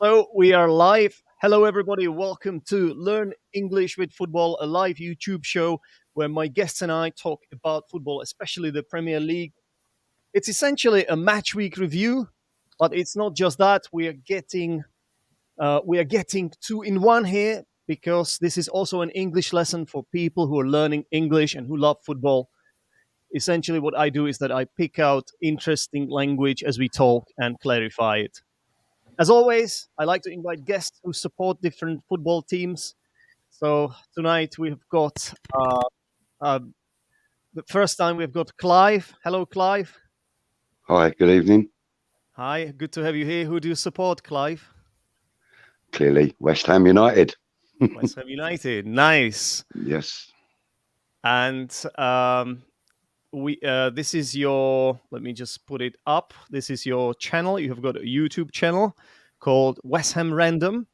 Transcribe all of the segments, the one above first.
So we are live. Hello, everybody. Welcome to Learn English with Football, a live YouTube show where my guests and I talk about football, especially the Premier League. It's essentially a match week review, but it's not just that. We are getting two in one here because this is also an English lesson for people who are learning English and who love football. Essentially, what I do is that I pick out interesting language as we talk and clarify it. As always, I like to invite guests who support different football teams. So tonight we've got uh, the first time we've got Clive. Hello, Clive. Hi, good evening. Hi, good to have you here. Who do you support, Clive? Clearly, West Ham United. West Ham United. Nice. Yes, And this is your. Let me just put it up. This is your channel. You have got a YouTube channel called West Ham Random.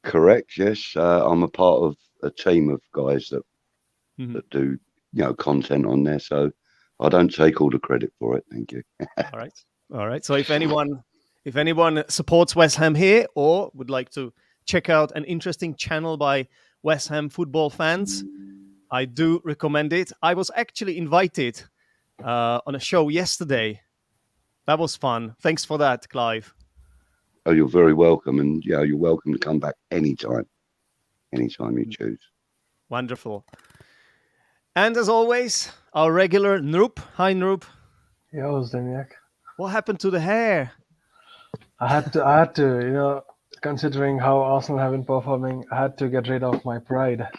correct. Yes, I'm a part of a team of guys that Mhm. that do content on there, so I don't take all the credit for it. Thank you. All right. So if anyone supports West Ham here or would like to check out an interesting channel by West Ham football fans, I do recommend it. I was actually invited on a show yesterday. That was fun. Thanks for that, Clive. Oh, you're very welcome, and you're welcome to come back anytime you choose. Wonderful. And as always, our regular Nrup. Hi, Nrup. Yo, Zdenyak. What happened to the hair? I had to, considering how Arsenal have been performing, I had to get rid of my pride.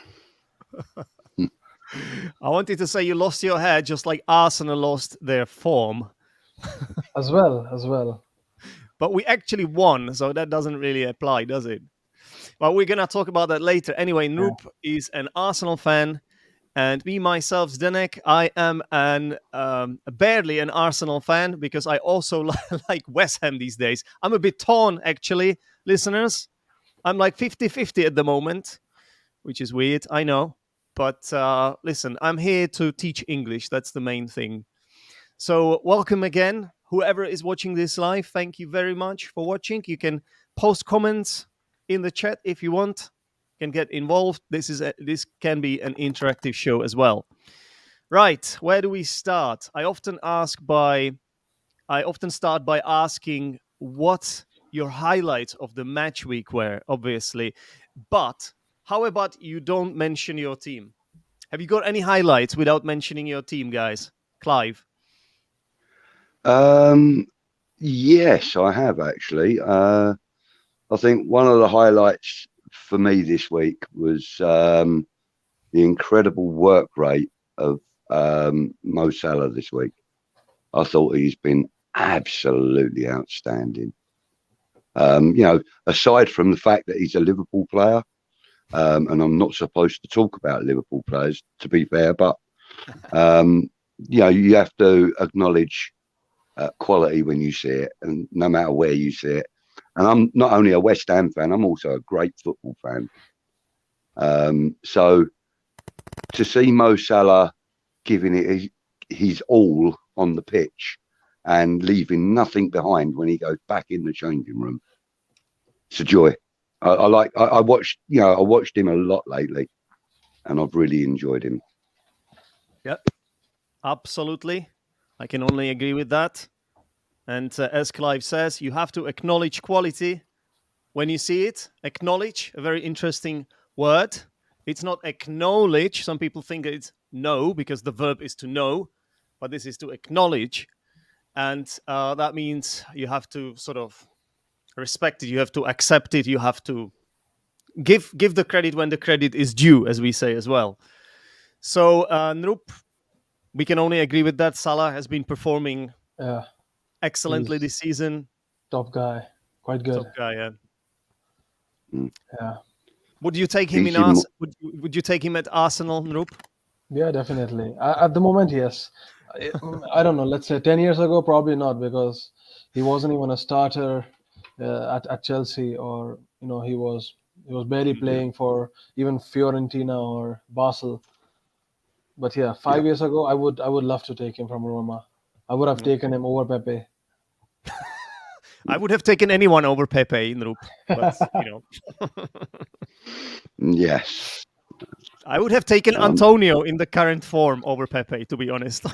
I wanted to say you lost your hair just like Arsenal lost their form. As well. But we actually won, so that doesn't really apply, does it? Well, we're going to talk about that later. Anyway, Nrup is an Arsenal fan, and me, myself, Zdenek, I am barely an Arsenal fan because I also like West Ham these days. I'm a bit torn, actually, listeners. I'm like 50-50 at the moment, which is weird, I know. But listen, I'm here to teach English. That's the main thing. So welcome again. Whoever is watching this live, thank you very much for watching. You can post comments in the chat if you want. You can get involved. This can be an interactive show as well. Right, where do we start? I often start by asking what your highlights of the match week were, obviously. But how about you don't mention your team? Have you got any highlights without mentioning your team, guys? Clive? Yes, I have actually. I think one of the highlights for me this week was the incredible work rate of Mo Salah this week. I thought he's been absolutely outstanding. Aside from the fact that he's a Liverpool player, and I'm not supposed to talk about Liverpool players, to be fair, but you have to acknowledge quality when you see it, and no matter where you see it. And I'm not only a West Ham fan, I'm also a great football fan. So to see Mo Salah giving it his all on the pitch and leaving nothing behind when he goes back in the changing room, it's a joy. I watched him a lot lately, and I've really enjoyed him. Yep, absolutely. I can only agree with that. And as Clive says, you have to acknowledge quality when you see it. Acknowledge, a very interesting word. It's not acknowledge. Some people think it's know because the verb is to know, but this is to acknowledge. And that means you have to sort of respect it. You have to accept it. You have to give the credit when the credit is due, as we say as well. So, Nrup, we can only agree with that. Salah has been performing excellently this season. Top guy. Quite good. Top guy, yeah. Yeah. Would you take him would you take him at Arsenal, Nrup? Yeah, definitely. At the moment, yes. I don't know. Let's say 10 years ago, probably not, because he wasn't even a starter at Chelsea, or he was barely playing for even Fiorentina or Basel. But yeah, 5 years ago, I would love to take him from Roma. I would have taken him over Pepe. I would have taken anyone over Pepe in Nrup, but Yes. I would have taken Antonio in the current form over Pepe, to be honest.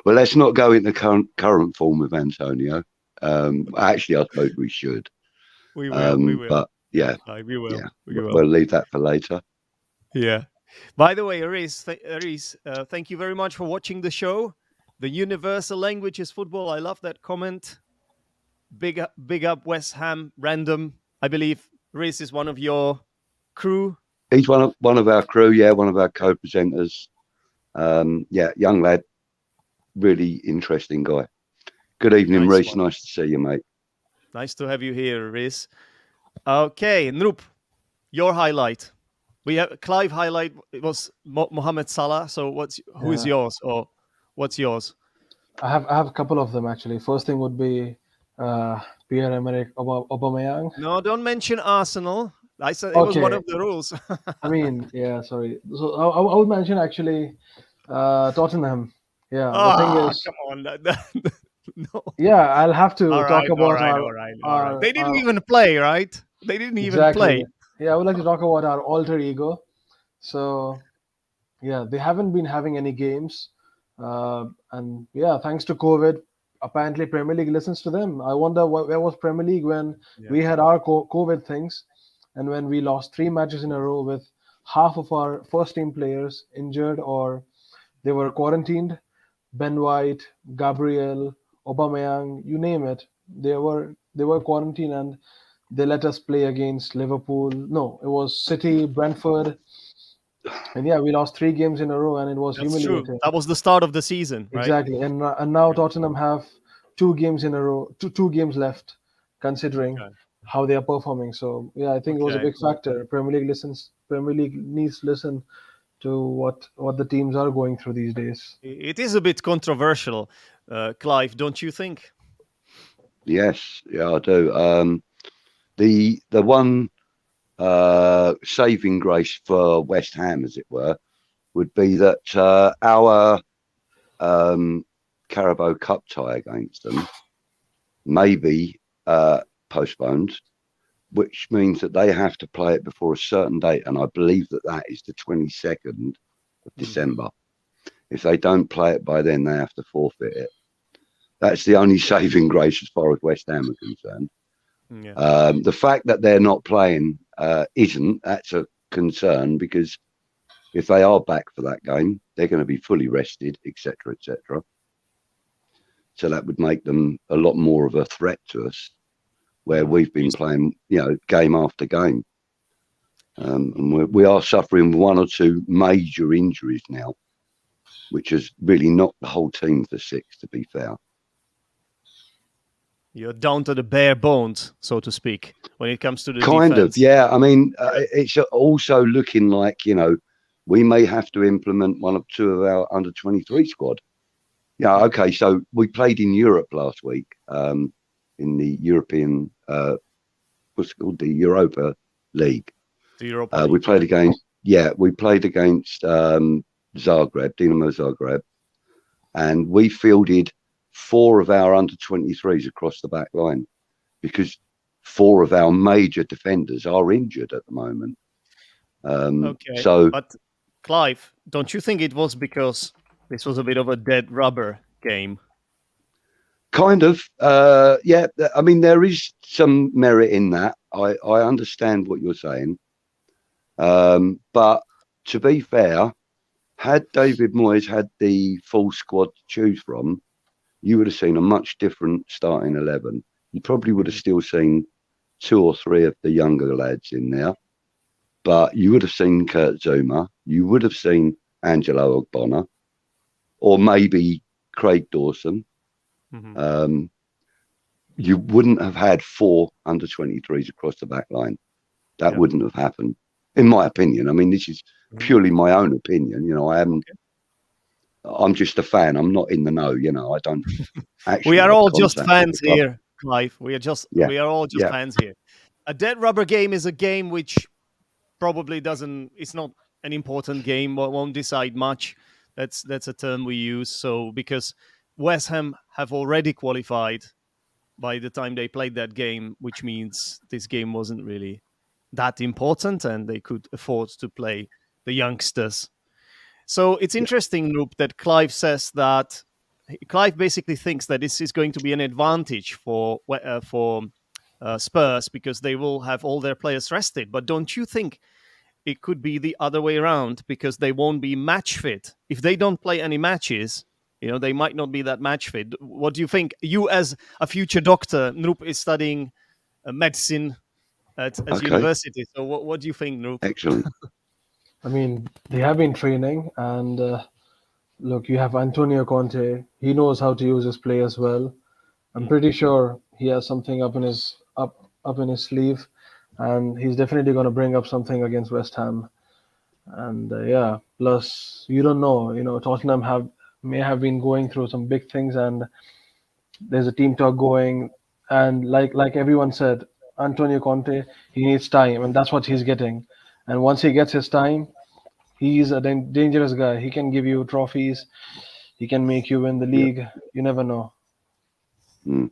Well, let's not go into current form with Antonio. Actually, I suppose we should. We will. But yeah, We will. yeah, We will. we'll leave that for later. Yeah. By the way, Aris, thank you very much for watching the show. The universal language is football. I love that comment. Big up West Ham. Random. I believe Aris is one of your crew. He's one of our crew. Yeah, one of our co-presenters. Yeah, young lad. Really interesting guy. Good evening, Reece. Nice to see you, mate. Nice to have you here, Reece. Okay, Nrup, your highlight. We have Clive highlight. It was Mohamed Salah. So who is yours, or what's yours? I have a couple of them actually. First thing would be Pierre-Emerick Aubemeyang. No, don't mention Arsenal. I said it was one of the rules. I mean, yeah, sorry. So I would mention actually Tottenham. Yeah, the thing is, come on. No. Yeah, I'll have to talk about all right. They didn't even play, right? They didn't even play. Yeah, I would like to talk about our alter ego. So, yeah, they haven't been having any games. And yeah, thanks to COVID, apparently Premier League listens to them. I wonder where was Premier League when we had our COVID things, and when we lost 3 matches in a row with half of our first team players injured or they were quarantined. Ben White, Gabriel, Aubameyang, you name it. They were quarantined and they let us play against Liverpool. No, it was City, Brentford. And yeah, we lost 3 games in a row and it was humiliating. True. That was the start of the season, right? Exactly. And now Tottenham have 2 games in a row, two games left, considering how they are performing. So yeah, I think it was a big factor. Premier League needs to listen to what the teams are going through these days. It is a bit controversial, Clive, don't you think? Yes, yeah, I do. The one saving grace for West Ham, as it were, would be that our Carabao Cup tie against them may be postponed, which means that they have to play it before a certain date, and I believe that is the 22nd of December. If they don't play it by then, they have to forfeit it. That's the only saving grace as far as West Ham are concerned. Yeah. The fact that they're not playing that's a concern, because if they are back for that game, they're going to be fully rested, etc., etc. So that would make them a lot more of a threat to us, where we've been playing, game after game. And we are suffering 1 or 2 major injuries now, which has really knocked the whole team for 6, to be fair. You're down to the bare bones, so to speak, when it comes to the kind defense. of, yeah. I mean, it's also looking like, we may have to implement 1 or 2 of our under-23 squad. Yeah, okay, so we played in Europe last week, in the European, what's it called, the Europa League. The Europa League. We played against Zagreb, Dinamo Zagreb, and we fielded 4 of our under-23s across the back line because 4 of our major defenders are injured at the moment. Okay, but Clive, don't you think it was because this was a bit of a dead rubber game? Kind of, yeah. I mean, there is some merit in that. I understand what you're saying, but to be fair, had David Moyes had the full squad to choose from, you would have seen a much different starting 11. You probably would have still seen 2 or 3 of the younger lads in there, but you would have seen Kurt Zouma, you would have seen Angelo Ogbonna, or maybe Craig Dawson. Mm-hmm. You wouldn't have had 4 under-23s across the back line. That wouldn't have happened, in my opinion. I mean, this is purely my own opinion. I'm just a fan. I'm not in the know. I don't actually. We are all just fans here, Clive. We are all just fans here. A dead rubber game is a game which probably it's not an important game, won't decide much. That's a term we use. So because West Ham have already qualified by the time they played that game, which means this game wasn't really that important and they could afford to play the youngsters. So it's interesting, Nrup, that Clive says that Clive basically thinks that this is going to be an advantage for Spurs because they will have all their players rested. But don't you think it could be the other way around because they won't be match fit? If they don't play any matches, they might not be that match fit. What do you think? You, as a future doctor, Nrup is studying medicine at university. So what do you think, Nrup? Excellent. I mean, they have been training, and look, you have Antonio Conte. He knows how to use his players well. I'm pretty sure he has something up in his sleeve, and he's definitely going to bring up something against West Ham. And plus you don't know. Tottenham may have been going through some big things, and there's a team talk going. And like everyone said, Antonio Conte, he needs time, and that's what he's getting. And once he gets his time, he's a dangerous guy. He can give you trophies. He can make you win the league. You never know. Mm.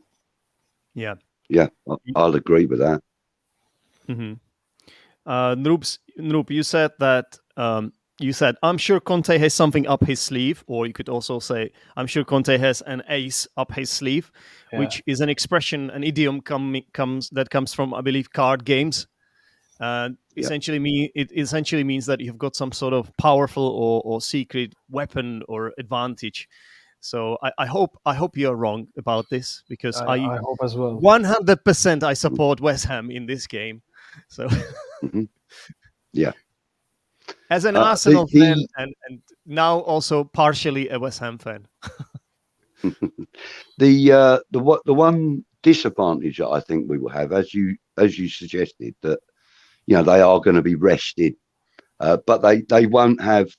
Yeah. Yeah, I'll agree with that. Mm-hmm. Nrup, you said that. You said, I'm sure Conte has something up his sleeve, or you could also say, I'm sure Conte has an ace up his sleeve, which is an expression, an idiom that comes from, I believe, card games. It essentially means that you've got some sort of powerful or secret weapon or advantage. So I hope you're wrong about this, because I hope as well. 100% I support West Ham in this game. So yeah. As an Arsenal fan and now also partially a West Ham fan. The one disadvantage that I think we will have, as you suggested, that they are going to be rested, but they won't have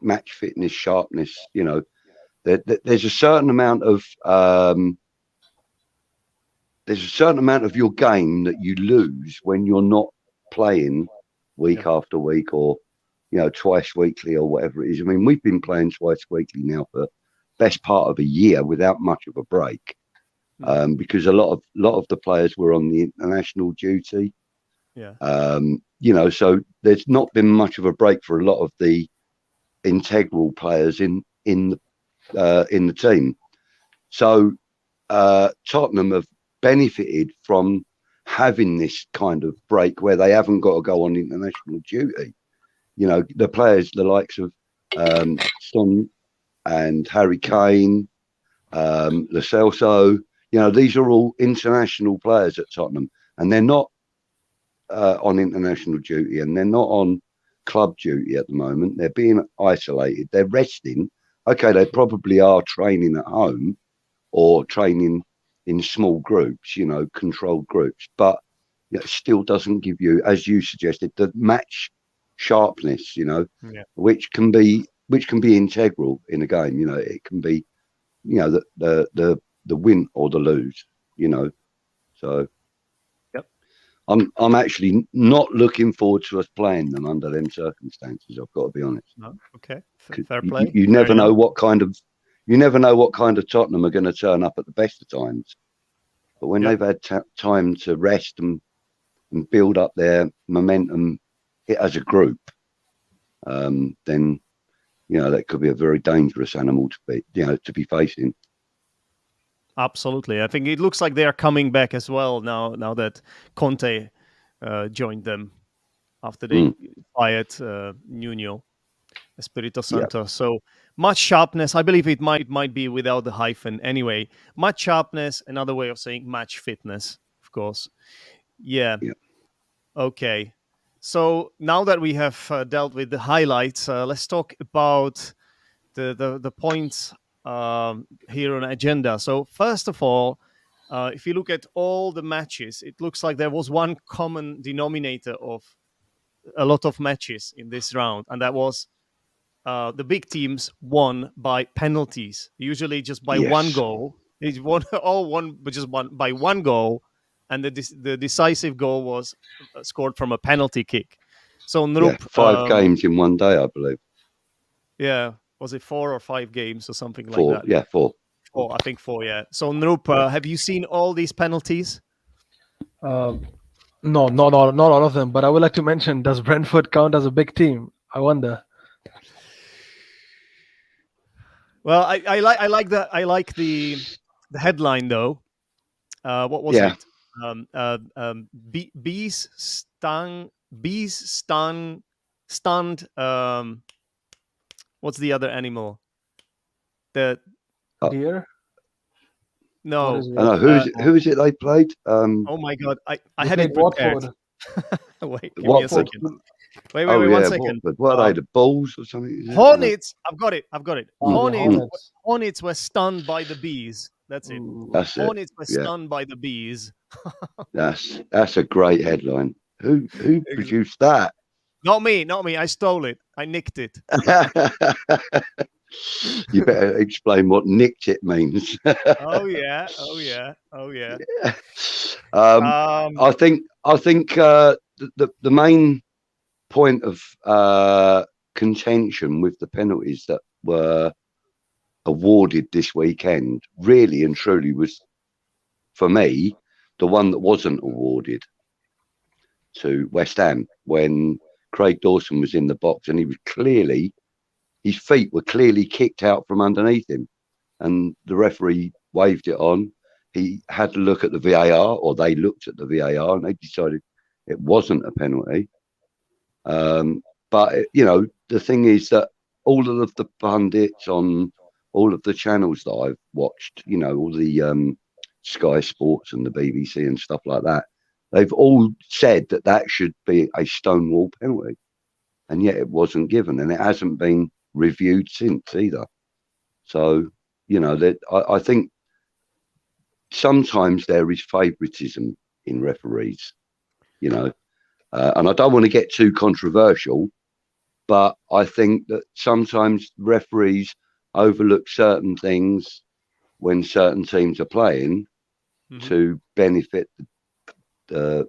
match fitness, sharpness. There's a certain amount of your game that you lose when you're not playing week after week, or twice weekly, or whatever it is. I mean, we've been playing twice weekly now for best part of a year without much of a break, because a lot of the players were on the international duty. So there's not been much of a break for a lot of the integral players in the team. So Tottenham have benefited from having this kind of break where they haven't got to go on international duty. The players, the likes of Son and Harry Kane, Lo Celso, these are all international players at Tottenham, and they're not on international duty, and they're not on club duty at the moment. They're being isolated. They're resting. Okay, they probably are training at home or training in small groups, controlled groups, but it still doesn't give you, as you suggested, the match sharpness, which can be integral in a game. It can be, the win or the lose, So I'm actually not looking forward to us playing them under them circumstances. I've got to be honest. No, okay, fair play. You never know what kind of Tottenham are going to turn up at the best of times. But when they've had time to rest and build up their momentum as a group, then that could be a very dangerous animal to be facing. Absolutely, I think it looks like they are coming back as well now that Conte joined them after they fired Nuno Espirito Santo. So much sharpness. I believe it might be without the hyphen anyway. Much sharpness, another way of saying match fitness, of course. Yeah. Okay. So now that we have dealt with the highlights, let's talk about the points here on agenda. So first of all, if you look at all the matches, it looks like there was one common denominator of a lot of matches in this round, and that was the big teams won by penalties, usually just by one goal. It's all won, but just by one goal, and the decisive goal was scored from a penalty kick. So Nrup, 5 games in one day, I believe. Yeah, was it 4 or 5 games or something 4, like that? Yeah, 4. 4. I think 4. Yeah. So Nrup, have you seen all these penalties? No, not all of them. But I would like to mention: does Brentford count as a big team? I wonder. Well, I like the headline though. What was Yeah. it? Bees stunned. What's the other animal? The Dear, what no. is I know it? who is it they played? Oh my God! I They had played it prepared. Watford. Wait, give me a Watford. second. Wait, Oh 1 yeah, second. Watford. What are they? The Bulls or something? Is it? Hornets. I've got it. The Hornets. Hornets were stunned by the bees. That's it. Ooh. That's it. Hornets were Yeah, stunned by the bees. that's a great headline. Who produced that? Not me. I stole it. I nicked it. You better explain what nicked it means. Oh yeah. Um, I think the main point of contention with the penalties that were awarded this weekend really and truly was, for me, the one that wasn't awarded to West Ham when Craig Dawson was in the box and his feet were clearly kicked out from underneath him, and the referee waved it on. He had to look at the VAR, or they looked at the VAR, and they decided it wasn't a penalty. But the thing is that all of the pundits on all of the channels that I've watched, all the Sky Sports and the BBC and stuff like that, they've all said that should be a stonewall penalty, and yet it wasn't given, and it hasn't been reviewed since either. So that I think sometimes there is favouritism in referees, and I don't want to get too controversial, but I think that sometimes referees overlook certain things when certain teams are playing to benefit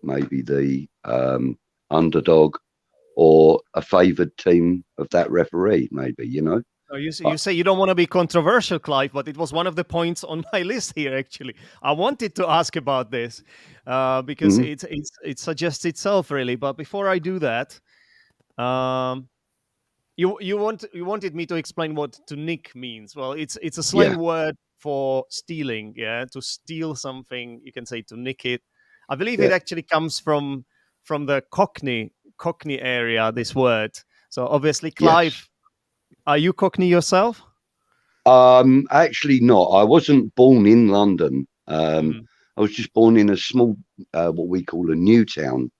maybe the underdog or a favoured team of that referee, maybe. Oh, you say you don't want to be controversial, Clive, but it was one of the points on my list here. Actually, I wanted to ask about this because it suggests itself really. But before I do that, you wanted me to explain what to nick means. Well, it's a slang word for stealing. Yeah, to steal something, you can say to nick it. I believe it actually comes from the Cockney area. This word. So obviously, Clive. Yes. Are you Cockney yourself? Actually not. I wasn't born in London. I was just born in a small, what we call a new town,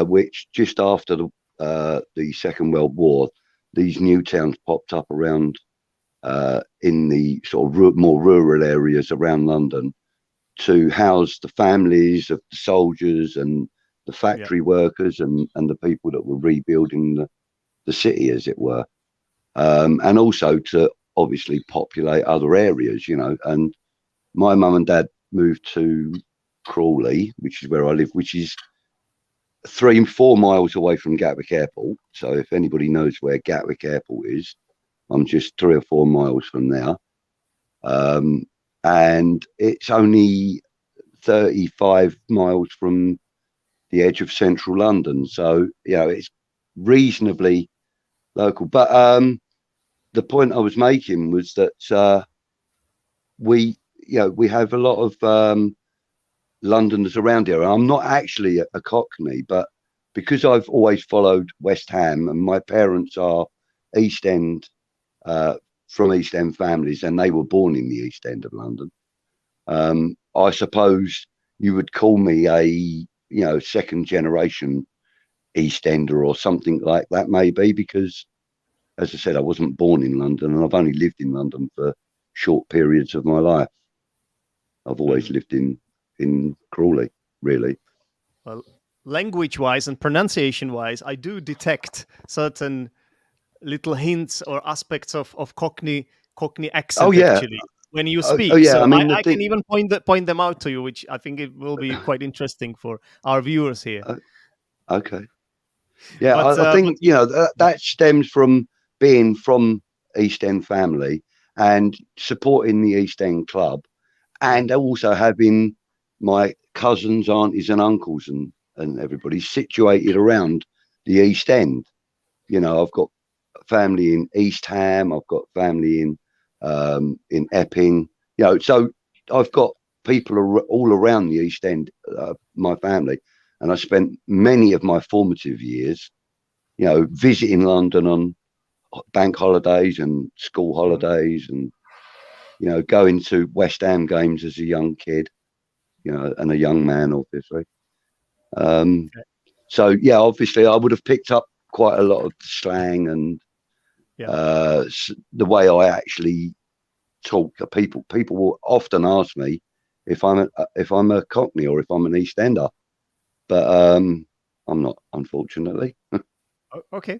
which just after the Second World War, these new towns popped up around in the sort of more rural areas around London to house the families of the soldiers and the factory workers and the people that were rebuilding the city, as it were. And also to obviously populate other areas, and my mum and dad moved to Crawley, which is where I live, which is 3-4 miles away from Gatwick Airport. So if anybody knows where Gatwick Airport is, I'm just 3 or 4 miles from there. And it's only 35 miles from the edge of central London. So, it's reasonably local. But the point I was making was that we have a lot of Londoners around here. I'm not actually a Cockney, but because I've always followed West Ham and my parents are East End, from East End families, and they were born in the East End of London. I suppose you would call me a second generation East Ender or something like that, maybe, because, as I said, I wasn't born in London and I've only lived in London for short periods of my life. I've always lived in Crawley, really. Well, language-wise and pronunciation-wise, I do detect certain little hints or aspects of Cockney accent actually when you speak. So I can even point them out to you, which I think it will be quite interesting for our viewers here. Okay. Yeah, I think that stems from being from East End family and supporting the East End club, and also having my cousins, aunties, and uncles and everybody situated around the East End. You know, I've got family in East Ham, I've got family in Epping. You know, so I've got people all around the East End, my family, and I spent many of my formative years, you know, visiting London on bank holidays and school holidays, and you know, going to West Ham games as a young kid, you know, and a young man, obviously. So yeah, obviously, I would have picked up quite a lot of slang and the way I actually talk. People will often ask me if I'm a Cockney or if I'm an East Ender, but I'm not, unfortunately. Okay.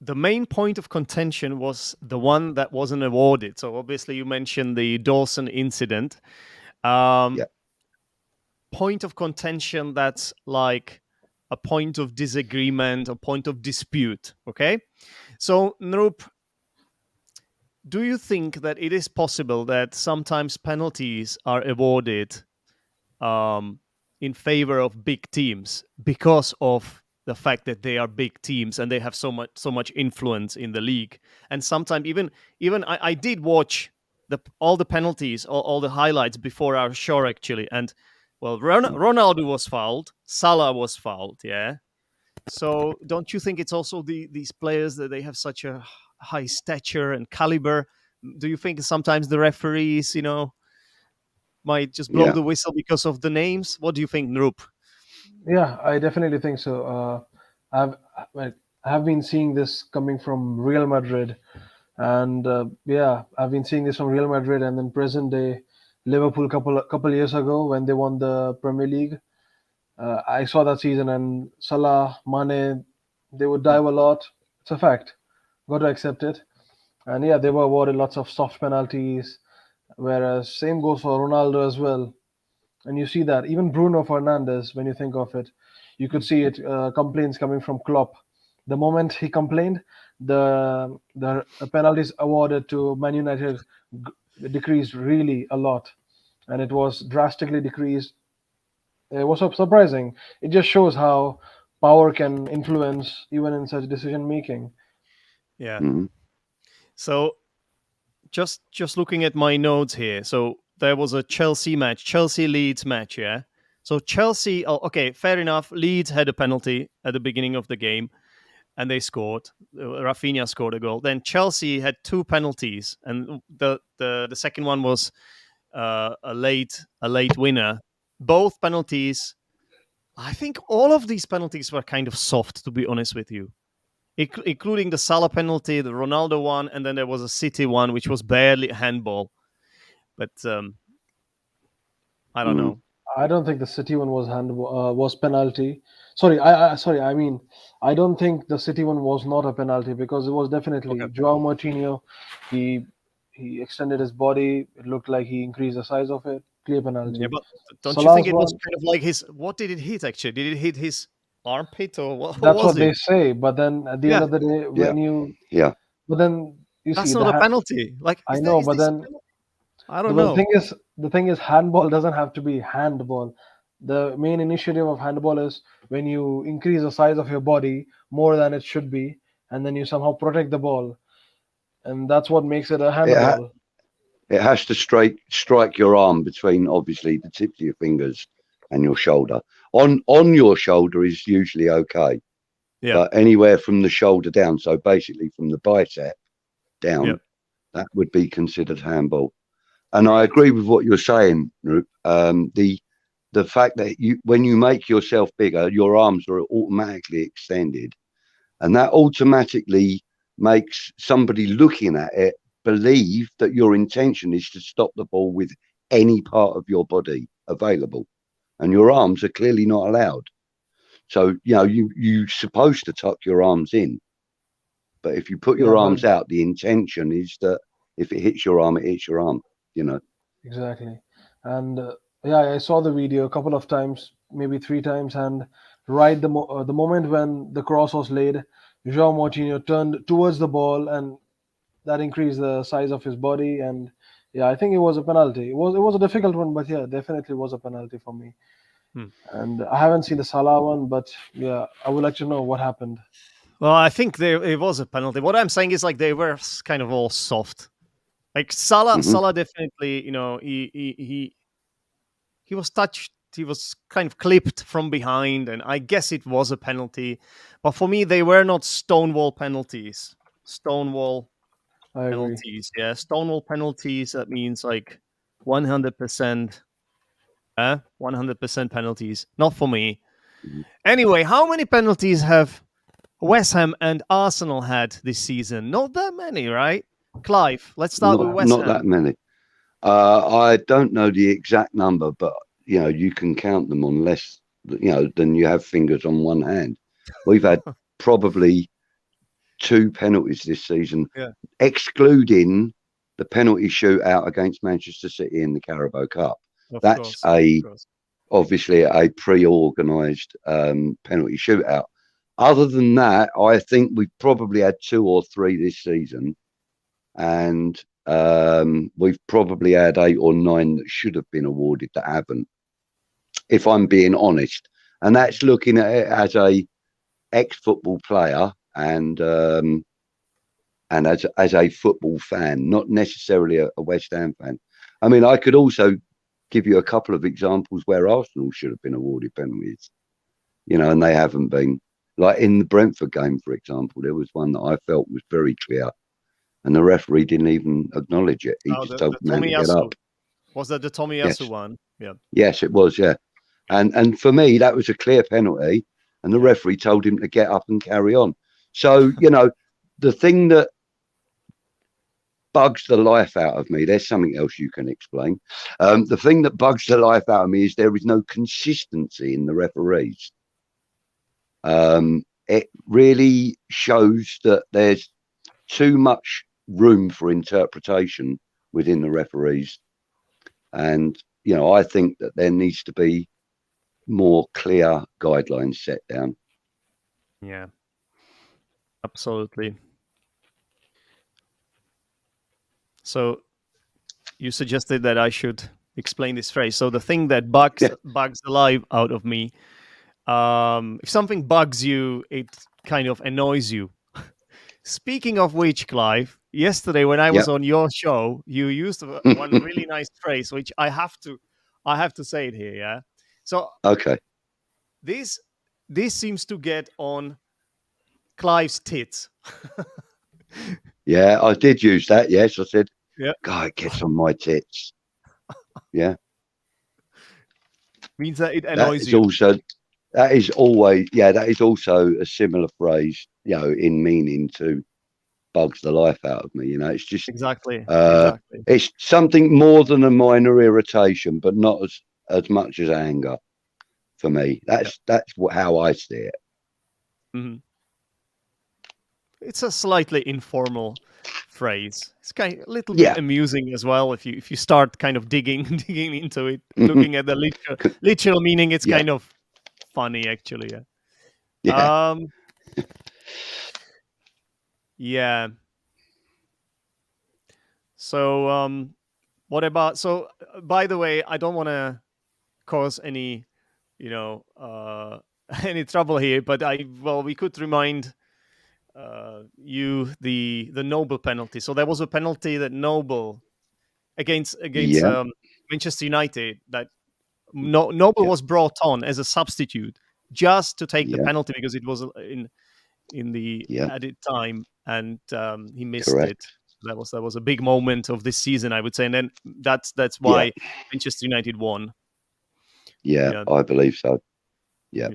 The main point of contention was the one that wasn't awarded. So obviously you mentioned the Dawson incident. Yeah. Point of contention that's like a point of disagreement, a point of dispute. Okay. So Nrup, do you think that it is possible that sometimes penalties are awarded in favor of big teams because of the fact that they are big teams and they have so much influence in the league? And sometimes even I did watch all the penalties, all the highlights before our show actually, and well, Ronaldo was fouled, Salah was fouled, yeah. So don't you think it's also these players that they have such a high stature and caliber? Do you think sometimes the referees, you know, might just blow Yeah. the whistle because of the names? What do you think, Nrup? Yeah, I definitely think so. I've like, I've been seeing this coming from Real Madrid, and yeah, I've been seeing this from Real Madrid, and then present day Liverpool couple years ago when they won the Premier League. I saw that season, and Salah, Mane, they would dive a lot. It's a fact. Got to accept it. And yeah, they were awarded lots of soft penalties, whereas same goes for Ronaldo as well. And you see that even Bruno Fernandes, when you think of it, you could see it complaints coming from Klopp. The moment he complained, the penalties awarded to Man United decreased really a lot, and it was drastically decreased. It was surprising. It just shows how power can influence even in such decision making. Yeah. Mhm. So just looking at my notes here. So there was a Chelsea Leeds match, yeah. So Chelsea, oh, okay, fair enough. Leeds had a penalty at the beginning of the game, and they scored. Rafinha scored a goal. Then Chelsea had two penalties, and the second one was a late winner. Both penalties. I think all of these penalties were kind of soft, to be honest with you, including the Salah penalty, the Ronaldo one, and then there was a City one, which was barely a handball. But I don't Mm. know. I don't think the City one was penalty. Sorry, sorry. I mean, I don't think the City one was not a penalty because it was Okay. definitely Joao Moutinho. He he extended his body. It looked like he increased the size of it. Clear Yeah, penalty. but don't you think Salah's it was one. kind of like his? What did it hit actually? Did it hit his armpit or what That's was what it? they say. But then at the end Yeah, of the day, Yeah. when you Yeah. but then you that's see not a penalty. Like, I know, is but this? then I the don't well, know. thing is handball doesn't have to be handball. The main initiative of handball is when you increase the size of your body more than it should be, and then you somehow protect the ball, and that's what makes it a It ha- handball. it has to strike your arm between obviously the tips of your fingers and your shoulder. On your shoulder is usually okay, Yeah, but anywhere from the shoulder down, so basically from the bicep yeah, down, that would be considered handball. And I right. agree with what you're saying, Nrup. The fact that when you make yourself bigger, your arms are automatically extended, and that automatically makes somebody looking at it believe that your intention is to stop the ball with any part of your body available, and your arms are clearly not allowed. So you're supposed to tuck your arms in, but if you put Yeah, your but arms out, the intention is that if it hits your arm, it hits your arm. You know. exactly, and yeah, I saw the video a couple of times, maybe three times, and right the moment when the cross was laid, João Moutinho turned towards the ball and that increased the size of his body, and yeah, I think it was a penalty. It was a difficult one, but yeah, definitely was a penalty for me. Hmm. And I haven't seen the Salah one, but yeah, I would like to know what happened. Well, I think it was a penalty. What I'm saying is like they were kind of all soft. Like Hmm. Salah definitely, he was touched. He was kind of clipped from behind, and I guess it was a penalty. But for me, they were not stonewall penalties. Stonewall I agree. penalties, yeah, stonewall penalties. That means like 100%, 100% penalties. Not for me. Anyway, how many penalties have West Ham and Arsenal had this season? Not that many, right? Clive, let's start with West Not that Ham. many. I don't know the exact number, but you can count them on less, than you have fingers on one hand. We've had probably 2 penalties this season, Yeah. excluding the penalty shootout against Manchester City in the Carabao Cup. Of That's course. obviously a pre-organised penalty shootout. Other than that, I think we've probably had 2 or 3 this season, and we've probably had 8 or 9 that should have been awarded that haven't, if I'm being honest. And that's looking at it as a ex-football player and as a football fan, not necessarily a West Ham fan. I mean, I could also give you a couple of examples where Arsenal should have been awarded penalties, and they haven't been. Like in the Brentford game, for example, there was one that I felt was very clear, and the referee didn't even acknowledge it. He just told the man to get up. Was that the Yes. Tomiyasu one? Yeah. Yes, it was. Yeah, and for me, that was a clear penalty, and the referee told him to get up and carry on. So the thing that bugs the life out of me, there's something else you can explain. The thing that bugs the life out of me is there is no consistency in the referees. It really shows that there's too much room for interpretation within the referees. And, I think that there needs to be more clear guidelines set down. Yeah. Absolutely. So you suggested that I should explain this phrase. So the thing that bugs the life out of me, if something bugs you, it kind of annoys you. Speaking of which, Clive, yesterday when I was on your show, you used one really nice phrase, which I have to say it here. Yeah. So okay, this seems to get on Clive's tits. Yeah, I did use that. Yes, I said, Yeah. God, it gets on my tits. Yeah. Means that it annoys That you. that is also a similar phrase, in meaning to bugs the life out of me. It's just Exactly. It's something more than a minor irritation, but not as much as anger for me. That's how I see it. Mm-hmm. It's a slightly informal phrase. It's kind of a little bit amusing as well if you start kind of digging into it, looking at the literal meaning. It's kind of funny, actually. Yeah. Yeah. So what about? So by the way, I don't want to cause any any trouble here, but we could remind you the Noble penalty. So there was a penalty that Noble against Manchester United, that Noble was brought on as a substitute just to take the penalty because it was in the added time, and he missed it. That was a big moment of this season, I would say, and then that's why Manchester United won. Yeah, I believe so. Yeah.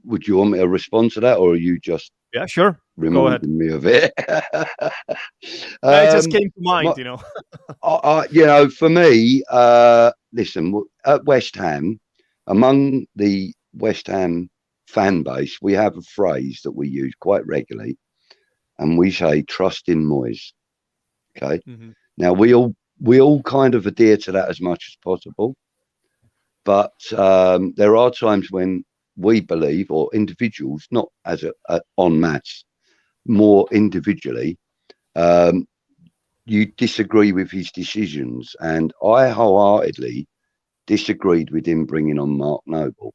Would you want me to respond to that, or are you just sure, reminding me of it? It just came to mind, for me, listen, at West Ham, among the West Ham fan base, we have a phrase that we use quite regularly, and we say "trust in Moyes." Okay. Mm-hmm. Now we all kind of adhere to that as much as possible. But there are times when we believe, or individuals, not as en masse, more individually, you disagree with his decisions, and I wholeheartedly disagreed with him bringing on Mark Noble,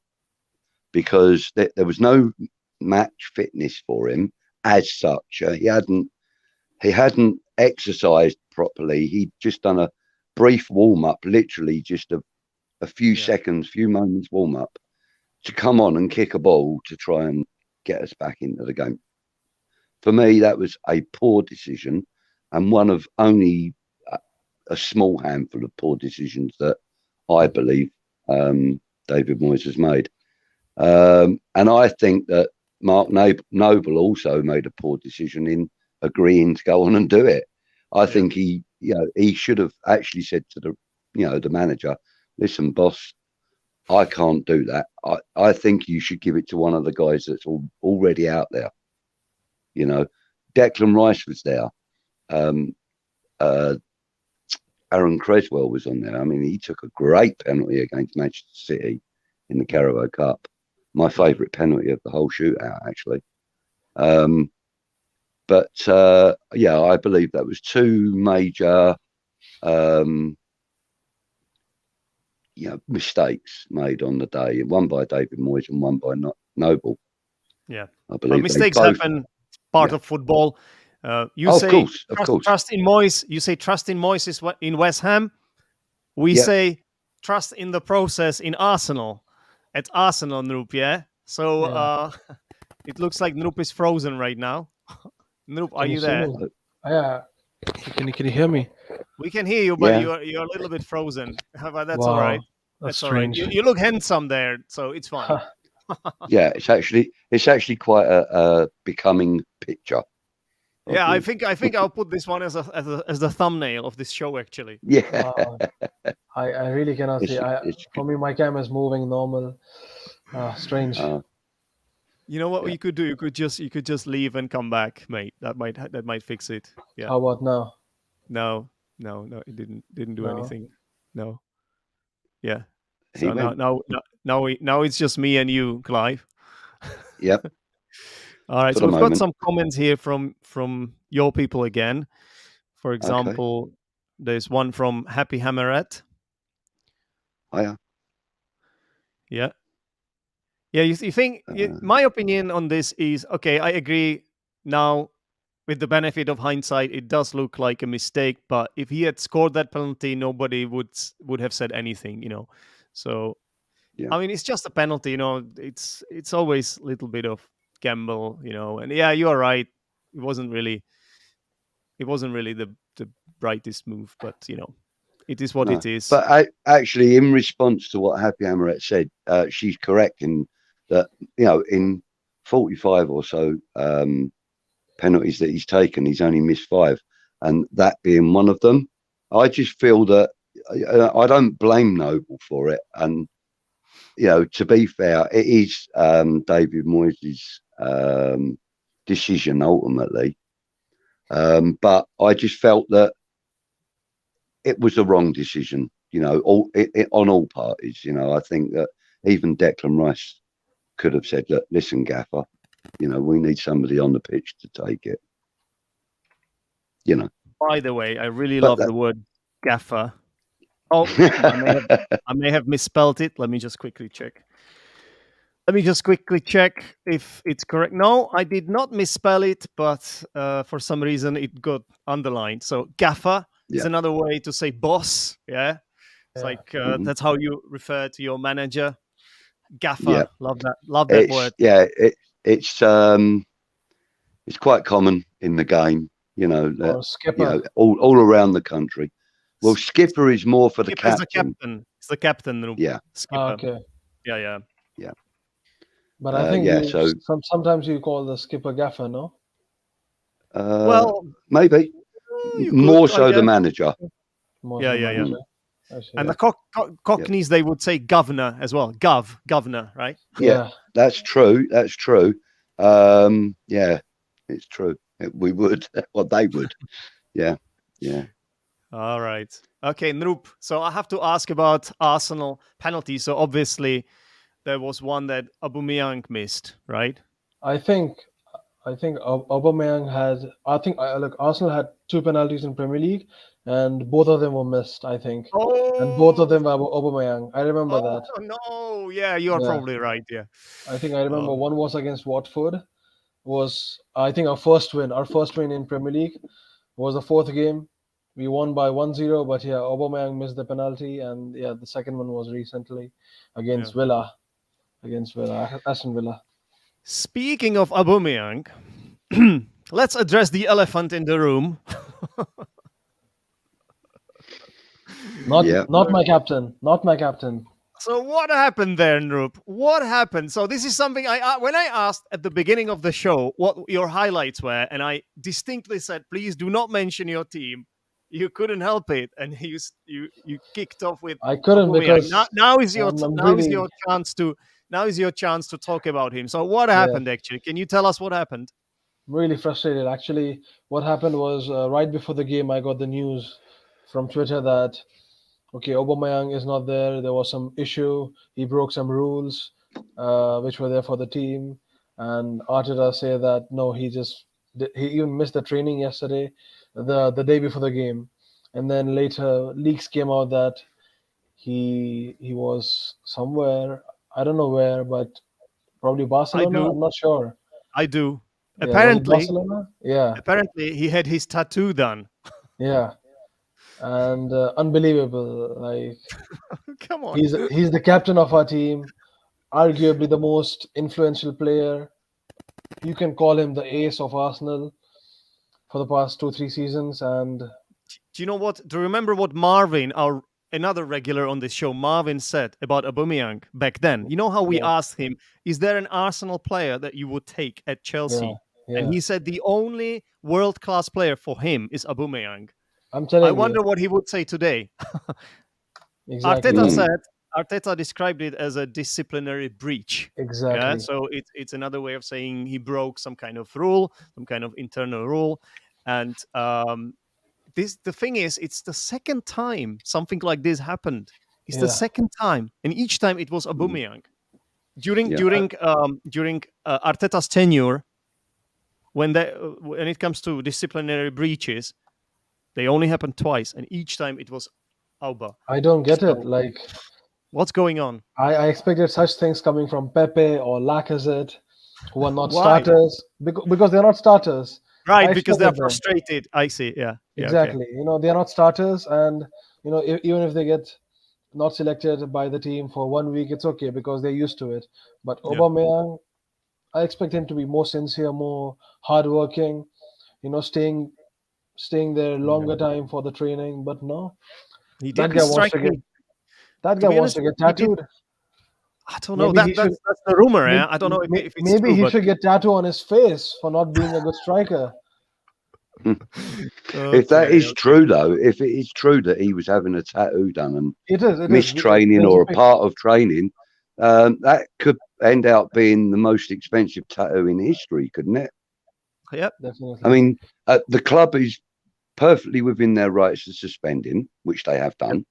because there was no match fitness for him as such. He hadn't exercised properly. He'd just done a brief warm up, literally just a few seconds, few moments warm up, to come on and kick a ball to try and get us back into the game. For me, that was a poor decision, and one of only a small handful of poor decisions that I believe David Moyes has made. And I think that Mark Noble also made a poor decision in agreeing to go on and do it. I think he should have actually said to the manager, "Listen, boss, I can't do that. I think you should give it to one of the guys that's already out there." Declan Rice was there. Aaron Creswell was on there. I mean, he took a great penalty against Manchester City in the Carabao Cup. My favourite penalty of the whole shootout, actually. But I believe that was two major mistakes made on the day. One by David Moyes and one by Noble. Yeah, I believe mistakes happen. Part of football. You say of course. Trust in Moyes. You say trust in Moyes is in West Ham. We say trust in the process in Arsenal. At Arsenal, Nrup, yeah? So it looks like Nrup is frozen right now. Nrup, are you there? Yeah. Can you hear me? We can hear you, but you're a little bit frozen. That's all right. That's all right. You look handsome there, so it's fine. Yeah, it's actually quite a becoming picture. Yeah, I think I'll put this one as the thumbnail of this show, actually. Yeah. I really cannot see. For me, my camera is moving normal. Strange. You know what you could do? You could just leave and come back, mate. That might fix it. Yeah. How about now? No, it didn't do anything. No. Yeah. So now it's just me and you, Clive. Yep. All right. So we've got some comments here from your people again. For example, there's one from Happy Hammerette. Hiya. Yeah. Yeah, you think my opinion on this is, okay, I agree now. With the benefit of hindsight, it does look like a mistake, but if he had scored that penalty, nobody would have said anything, So, I mean, it's just a penalty, It's always a little bit of gamble, And yeah, you are right. It wasn't really the brightest move, but it is what it is. But actually, in response to what Happy Hammerette said, she's correct in that. In 45 or so penalties that he's taken, he's only missed 5, and that being one of them. I just feel that I don't blame Noble for it, and to be fair, it is David Moyes' decision ultimately, but I just felt that it was the wrong decision, on all parties. I think that even Declan Rice could have said, "Look, listen, Gaffer, we need somebody on the pitch to take it." By the way, I really love the word gaffer. Oh, I may have misspelled it. Let me just quickly check. If it's correct. No, I did not misspell it, but for some reason it got underlined. So gaffer is another way to say boss. Yeah, it's like that's how you refer to your manager. Gaffer. Yeah. Love that word. Yeah, it's quite common in the game. Or skipper. All around the country. Well, skipper is more for the captain. It's the captain. Yeah. Skipper. Okay. Yeah. But I think sometimes you call the skipper gaffer, no? Well, maybe more so the manager. Yeah. And the Cockneys, they would say governor as well. Governor, right? Yeah, that's true. Yeah, it's true. We would, they would. Yeah. All right. Okay, Nrup. So I have to ask about Arsenal penalties. So obviously there was one that Aubemeyang missed, right? I think I think Aubameyang had. I think look, Arsenal had 2 penalties in Premier League, and both of them were missed. I think, and both of Oh, them were Aubameyang. I remember oh that. no! Yeah, you are Yeah, probably right. Yeah. I think I remember Oh, one was against Watford. Was I think our first win. Our first win in Premier League was the fourth game. We won by 1-0, but yeah, Aubameyang missed the penalty, and yeah, the second one was recently yeah. against Villa, Aston Villa. Speaking of Aubameyang, let's address the elephant in the room. Yeah. Not my captain, not my captain. So what happened there, Nrup? What happened? So this is something when I asked at the beginning of the show what your highlights were, and I distinctly said, please do not mention your team. You couldn't help it, and you kicked off with I couldn't Aubameyang. because Now is your I'm now is really, your chance to talk about him. So what yeah, happened actually? Can you tell us what happened? really frustrated. Actually, what happened was right before the game, I got the news from Twitter that okay, Aubameyang is not there. There was some issue. He broke some rules, which were there for the team. And Arteta said that no, he even missed the training yesterday, the day before the game. And then later leaks came out that he was somewhere. I don't know where, but probably I Barcelona. do. I'm not sure. I do. Yeah, was it Apparently, Barcelona? Yeah, apparently he had his tattoo done. yeah. And unbelievable. Like Come on. he's the captain of our team, arguably the most influential player. You can call him the ace of Arsenal for the past 2-3 seasons, and Do you know what? Do you remember what Marvin, our another regular on this show, Marvin said about Aubameyang back then? You know how we yeah, asked him, "Is there an Arsenal player that you would take at yeah, Chelsea?" And yeah. he said the only world-class player for him is Aubameyang. I'm I telling you, wonder what he would say today. exactly, Arteta like Mm. said Arteta described it as a disciplinary breach. Yeah, exactly, so it's another way of saying he broke some kind of rule, some kind of internal rule, and the thing is, it's the second time something like this happened. It's the yeah, second time, and each time it was Mm. Aubameyang. During Yeah. during during Arteta's tenure, when it comes to disciplinary breaches, they only happened twice, and each time it was Auba. I don't get it. So Like what's going on? I expected such things coming from Pepe or Lacazette, who are not Why? starters because they're not starters. I Right, because they are expected them. frustrated. I see. Yeah. Yeah. Okay. Exactly. They're not starters, and even if they get not selected by the team for 1 week, it's okay because they're used to it. But Yeah. Aubameyang, I expect him to be more sincere, more hardworking. Staying there Yeah. longer time for the training. But no, He that did guy wants strike to get me. that To guy be wants honest, to get he did. tattooed. I don't know. Maybe he should. That's the rumor. Maybe, Yeah. I don't know if it's maybe true, he but should get tattoo on his face for not being a good striker. If that okay. is true, though, if it is true that he was having a tattoo done and It is. It is. missed training There's a or a pic. part of training, that could end up being the most expensive tattoo in history, couldn't it? Yep. I Definitely. mean, the club is perfectly within their rights to suspend him, which they have done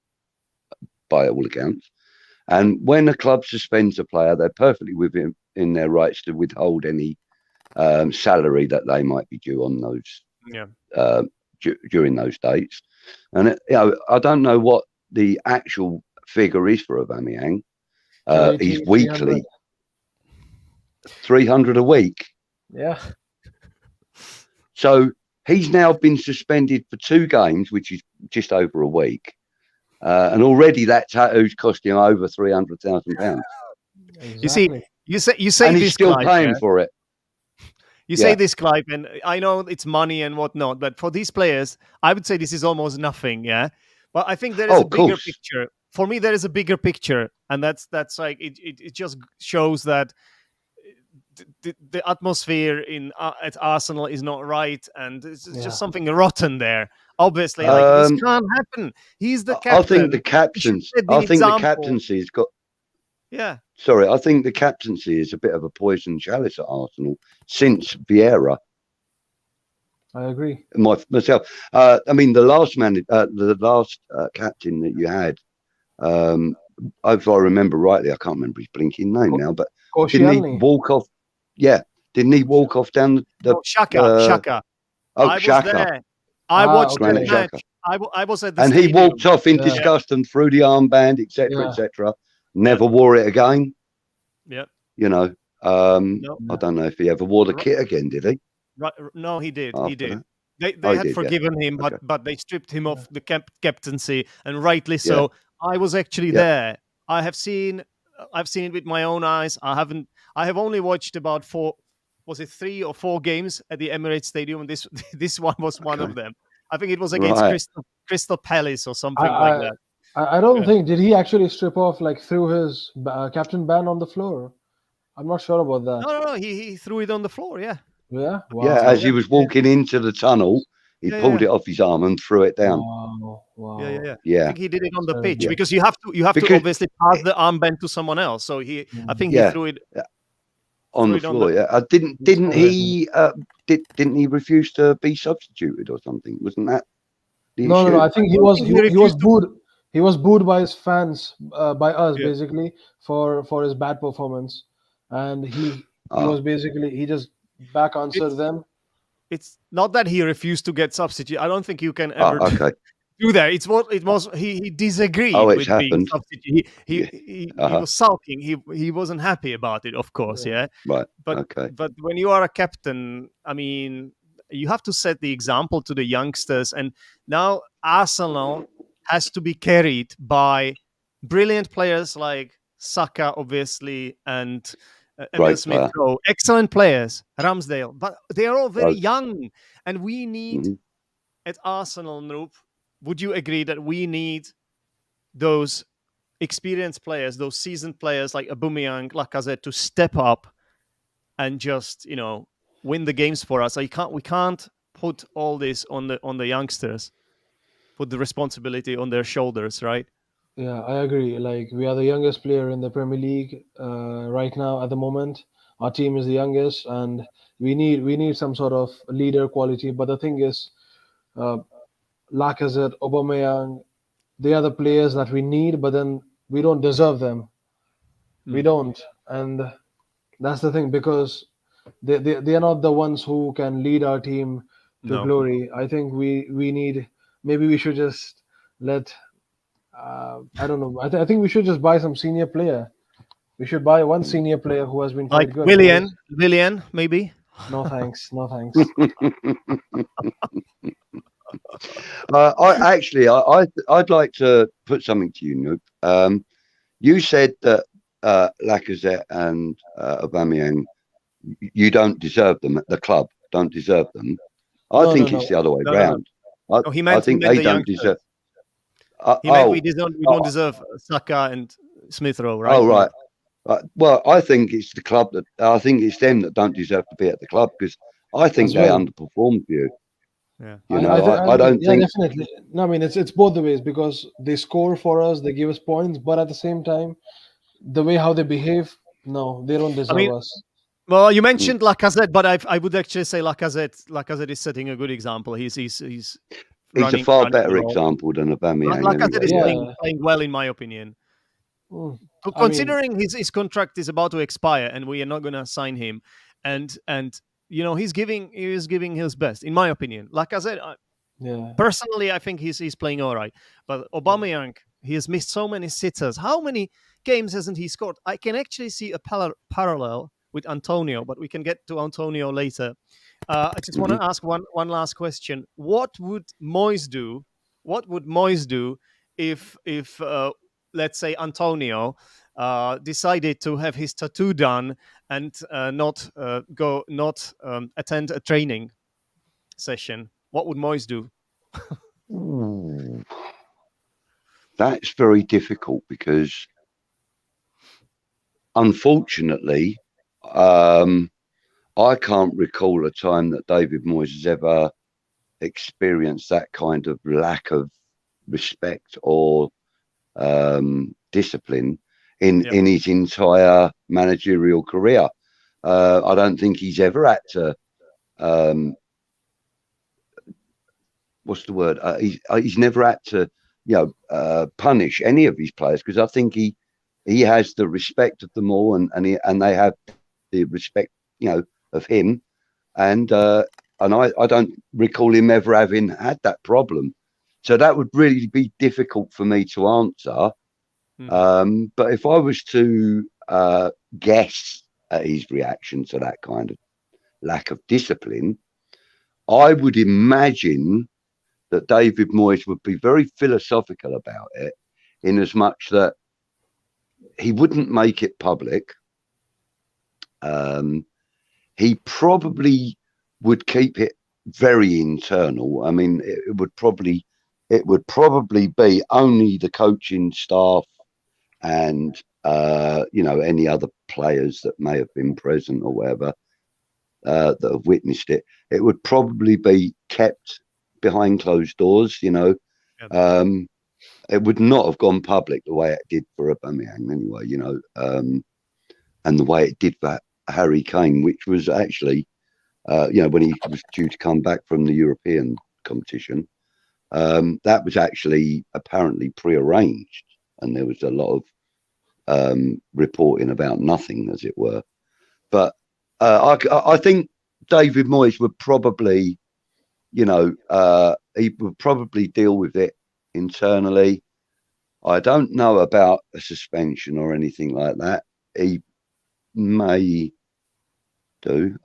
by all accounts. And when a club suspends a player, they're perfectly within in their rights to withhold any salary that they might be due on those Yeah. during those dates. And I don't know what the actual figure is for Aubameyang. 280, He's 300. weekly, 300 a week. Yeah. So he's now been suspended for 2 games, which is just over a week. And already that tattoo's cost him over £300,000. You see, Exactly. you say And he's this, still Clive. paying Yeah? for it. You say Yeah. this, Clive, and I know it's money and whatnot, but for these players, I would say this is almost nothing. Yeah, but I think there is Oh, a of bigger course. picture. For me, there is a bigger picture, and that's like it just shows that the atmosphere at Arsenal is not right, and it's Yeah. just something rotten there. Obviously, like this Um, can't happen. He's the I captain. think the He should captains. set the I think the example. captaincy's got. Yeah, Sorry, I think the captaincy is a bit of a poison chalice at Arsenal since Vieira. I agree. Myself. I mean, the last captain that you had. If I remember rightly, I can't remember his blinking name now, but didn't he Koscielny. walk off? Yeah, Didn't he walk off down the? Shaka. Oh, I was Xhaka. there. I watched the Granit match. Xhaka. I was at the And stadium. he walked off in Yeah. disgust and threw the armband, etc., etc. Never wore it again. Yeah. You know, No. I don't know if he ever wore the kit again, did he? Right. No, he did. After He did. that? They he had did, forgiven him, Okay. but they stripped him of the captaincy, and rightly Yeah. so. I was actually Yeah. there. I've seen it with my own eyes. I have only watched about 3 or 4 games at the Emirates Stadium, and this one was one of them. I think it was against Right. Crystal Palace or something like that. I don't Yeah. think, did he actually strip off, like, threw his captain band on the floor? I'm not sure about that. No. He threw it on the floor. Yeah. Yeah. Wow. Yeah, as he was walking into the tunnel, he pulled it off his arm and threw it down. Wow. Yeah. I Yeah. think he did it on the Sorry. pitch Yeah. because you have to Because- obviously pass the armband to someone else. So I think he Yeah. threw it On the threw it on floor, the- yeah. Didn't he? Didn't he refuse to be substituted or something? Wasn't that the issue? No. I think he don't was think he he was refused to- booed. He was booed by his fans, by us Yeah. basically, for his bad performance, and he Oh. was basically, he just back answered them. It's not that he refused to get substitute. I don't think you can Oh, ever okay. do that. It was he disagreed Oh, it's with being happened. substitute. He Uh-huh. was sulking. He wasn't happy about it, of course. Yeah. Right. But Okay. but when you are a captain, I mean, you have to set the example to the youngsters. And now Arsenal has to be carried by brilliant players like Saka, obviously, and Emil Great player. Smith-Rowe. Excellent players, Ramsdale, but they are all very Right. young, and we need Mhm. at Arsenal, Nrup, would you agree that we need those experienced players, those seasoned players like Aubemeyang, Lacazette to step up and just win the games for us? We can't put all this on the youngsters, put the responsibility on their shoulders, right? Yeah, I agree. Like, we are the youngest player in the Premier League right now at the moment. Our team is the youngest, and we need some sort of leader quality. But the thing is, Lacazette, Aubameyang, they are the players that we need, but then we don't deserve them. We don't, and that's the thing, because they are not the ones who can lead our team to No. glory. I think we need, maybe we should just let. I don't know. I think we should just buy some senior player. We should buy one senior player who has been quite Like good. Willian, maybe. No thanks. No thanks. I'd like to put something to you, Nrup. You said that Lacazette and Aubameyang, you don't deserve them. The club don't deserve them. I think it's the other way round. No, he meant I think the they don't youngsters. deserve. He meant we don't deserve Saka and Smith-Rowe, right? Oh, right. Well, I think it's the club that I think it's them that don't deserve to be at the club, because I think As they well. underperformed you. Yeah. You know, I don't yeah, think. definitely. No, I mean, it's both the ways, because they score for us, they give us points, but at the same time, the way how they behave, no, they don't deserve us. Well, you mentioned Lacazette, but I would actually say Lacazette is setting a good example. He's a far better example than Aubameyang. Lacazette is anyway. playing well, in my opinion. Mm. Considering his contract is about to expire and we are not going to sign him, and he's giving his best, in my opinion. Lacazette, personally, I think he's playing all right, but Aubameyang, he has missed so many sitters. How many games hasn't he scored? I can actually see a parallel with Antonio, but we can get to Antonio later. I just want to ask one last question. What would Moyes do? What would Moyes do if let's say Antonio decided to have his tattoo done and not attend a training session? What would Moyes do? Ooh. That's very difficult, because unfortunately, I can't recall a time that David Moyes has ever experienced that kind of lack of respect or discipline in his entire managerial career. I don't think he's ever had to what's the word? He's never had to punish any of his players, because I think he has the respect of them all, and they have the respect of him, and I don't recall him ever having had that problem. So that would really be difficult for me to answer. But if I was to guess at his reaction to that kind of lack of discipline, I would imagine that David Moyes would be very philosophical about it, in as much that he wouldn't make it public. He probably would keep it very internal. I mean, it would probably be only the coaching staff and any other players that may have been present or whatever that have witnessed it. It would probably be kept behind closed doors. It would not have gone public the way it did for Aubemeyang anyway. And the way it did for Harry Kane, which was actually when he was due to come back from the European competition, that was actually apparently prearranged, and there was a lot of reporting about nothing, as it were. But I think David Moyes would probably, he would probably deal with it internally. I don't know about a suspension or anything like that. He may do.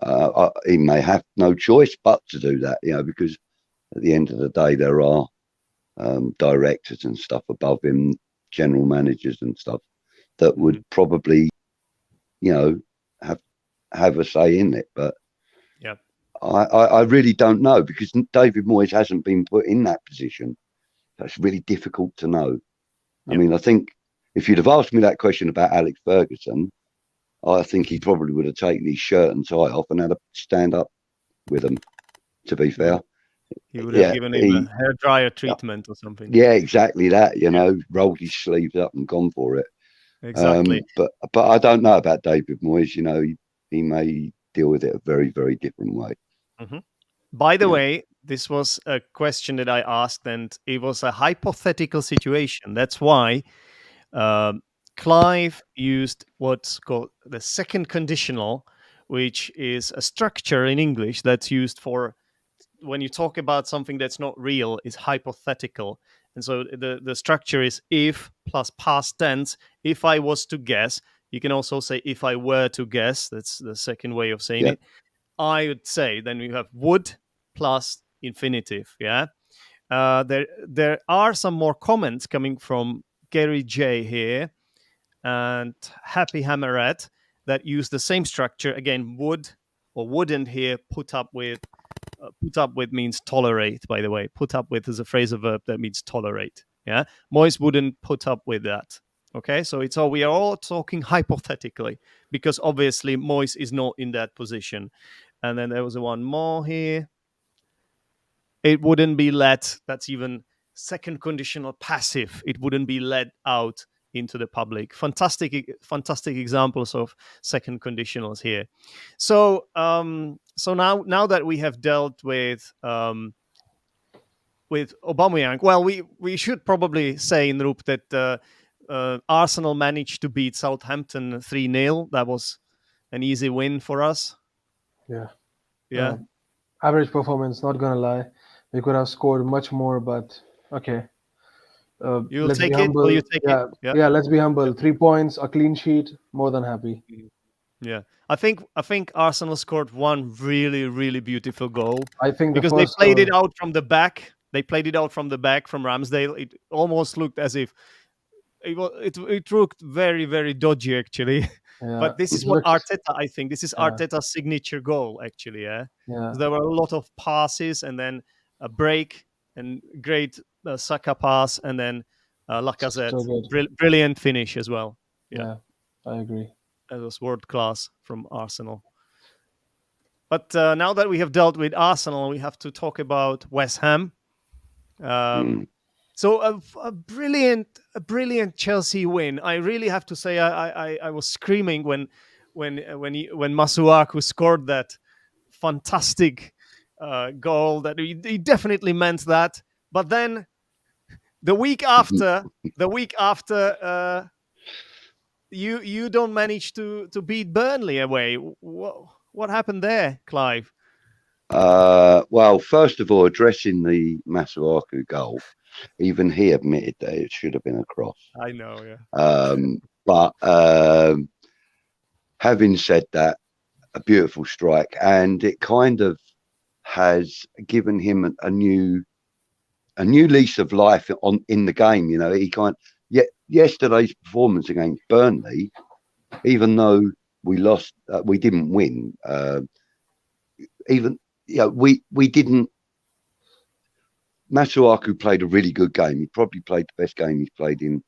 He may have no choice but to do that, because at the end of the day, there are directors and stuff above him, general managers and stuff, that would probably, have a say in it. But yeah, I really don't know, because David Moyes hasn't been put in that position. That's really difficult to know. I mean, I think if you'd have asked me that question about Alex Ferguson, I think he probably would have taken his shirt and tie off and had a stand up with him, to be fair. He would have given him a hairdryer treatment or something. Yeah, exactly that, rolled his sleeves up and gone for it. Exactly. But I don't know about David Moyes. He may deal with it a very, very different way. Mm-hmm. By the way, this was a question that I asked, and it was a hypothetical situation. That's why Clive used what's called the second conditional, which is a structure in English that's used for when you talk about something that's not real, is hypothetical. And so the structure is if plus past tense. If I was to guess, you can also say if I were to guess. That's the second way of saying it. I would say then we have would plus infinitive. Yeah. There are some more comments coming from Gary J here and Happy Hammerhead that use the same structure. Again, would or wouldn't here. Put up with means tolerate, by the way. Put up with is a phrasal verb that means tolerate. Yeah. Moyes wouldn't put up with that. Okay. So we are all talking hypothetically, because obviously Moyes is not in that position. And then there was one more here. It wouldn't be let. That's even second conditional passive. It wouldn't be let out into the public. Fantastic examples of second conditionals here. So now that we have dealt with Aubameyang, well, we should probably say in Nrup that Arsenal managed to beat Southampton 3-0. That was an easy win for us. Yeah. Average performance, not gonna lie. We could have scored much more, but okay. You'll let's take be it. humble. Will you take it? Yeah, let's be humble. 3 points, a clean sheet, more than happy. Yeah, I think Arsenal scored one really, really beautiful goal. I think because they played it out from the back. They played it out from the back from Ramsdale. It almost looked as if it looked very, very dodgy, actually. Yeah, but this is what Arteta, I think. This is Arteta's signature goal, actually. Yeah. There were a lot of passes and then a break and great Saka pass and then Lacazette. So brilliant finish as well. Yeah, I agree. That was world class from Arsenal. But now that we have dealt with Arsenal, we have to talk about West Ham. So a brilliant Chelsea win. I really have to say I was screaming when Masuaku scored that fantastic goal. That he definitely meant that. But then the week after, you don't manage to beat Burnley away. What happened there, Clive? Well, first of all, addressing the Masuaku goal, even he admitted that it should have been a cross. I know, yeah. But having said that, a beautiful strike, and it kind of has given him a new lease of life in the game. You know, he yesterday's performance against Burnley, even though we lost, we didn't win. We didn't. Masuaku played a really good game. He probably played the best game he's played in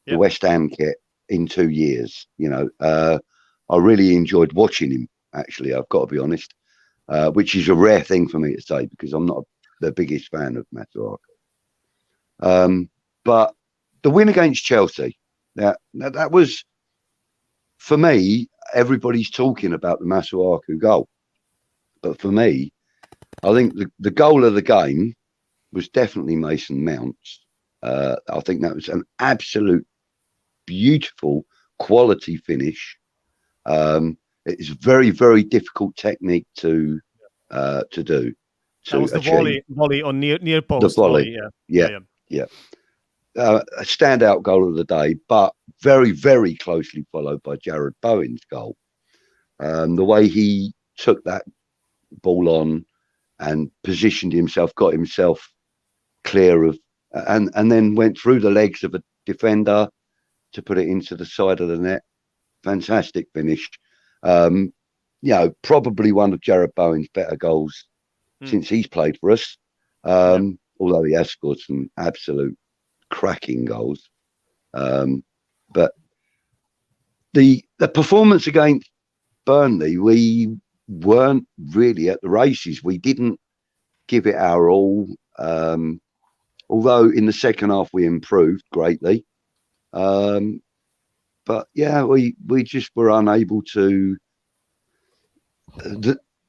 the West Ham kit in 2 years. You know, I really enjoyed watching him. Actually, I've got to be honest, which is a rare thing for me to say because I'm not the biggest fan of Masuaku. But the win against Chelsea, now that was, for me, everybody's talking about the Masuaku goal. But for me, I think the goal of the game was definitely Mason Mount's. I think that was an absolute beautiful quality finish. It's very, very difficult technique to do. That was the volley on near post. The volley, yeah. A standout goal of the day, but very, very closely followed by Jared Bowen's goal. The way he took that ball on and positioned himself, got himself clear of, and then went through the legs of a defender to put it into the side of the net. Fantastic finish. Probably one of Jared Bowen's better goals since he's played for us. Although he has scored some absolute cracking goals. But the performance against Burnley, we weren't really at the races. We didn't give it our all. Although in the second half we improved greatly. But yeah, we just were unable to.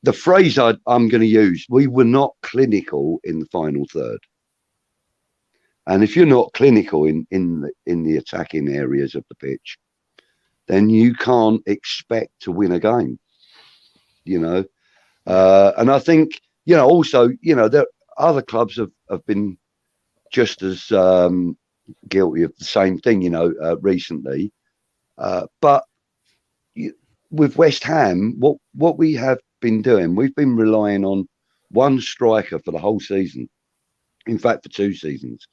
The phrase I'm going to use: we were not clinical in the final third. And if you're not clinical in the attacking areas of the pitch, then you can't expect to win a game. You know, and I think also there other clubs have been just as guilty of the same thing. Recently. But with West Ham, what we have been doing, we've been relying on one striker for the whole season. In fact, for 2 seasons,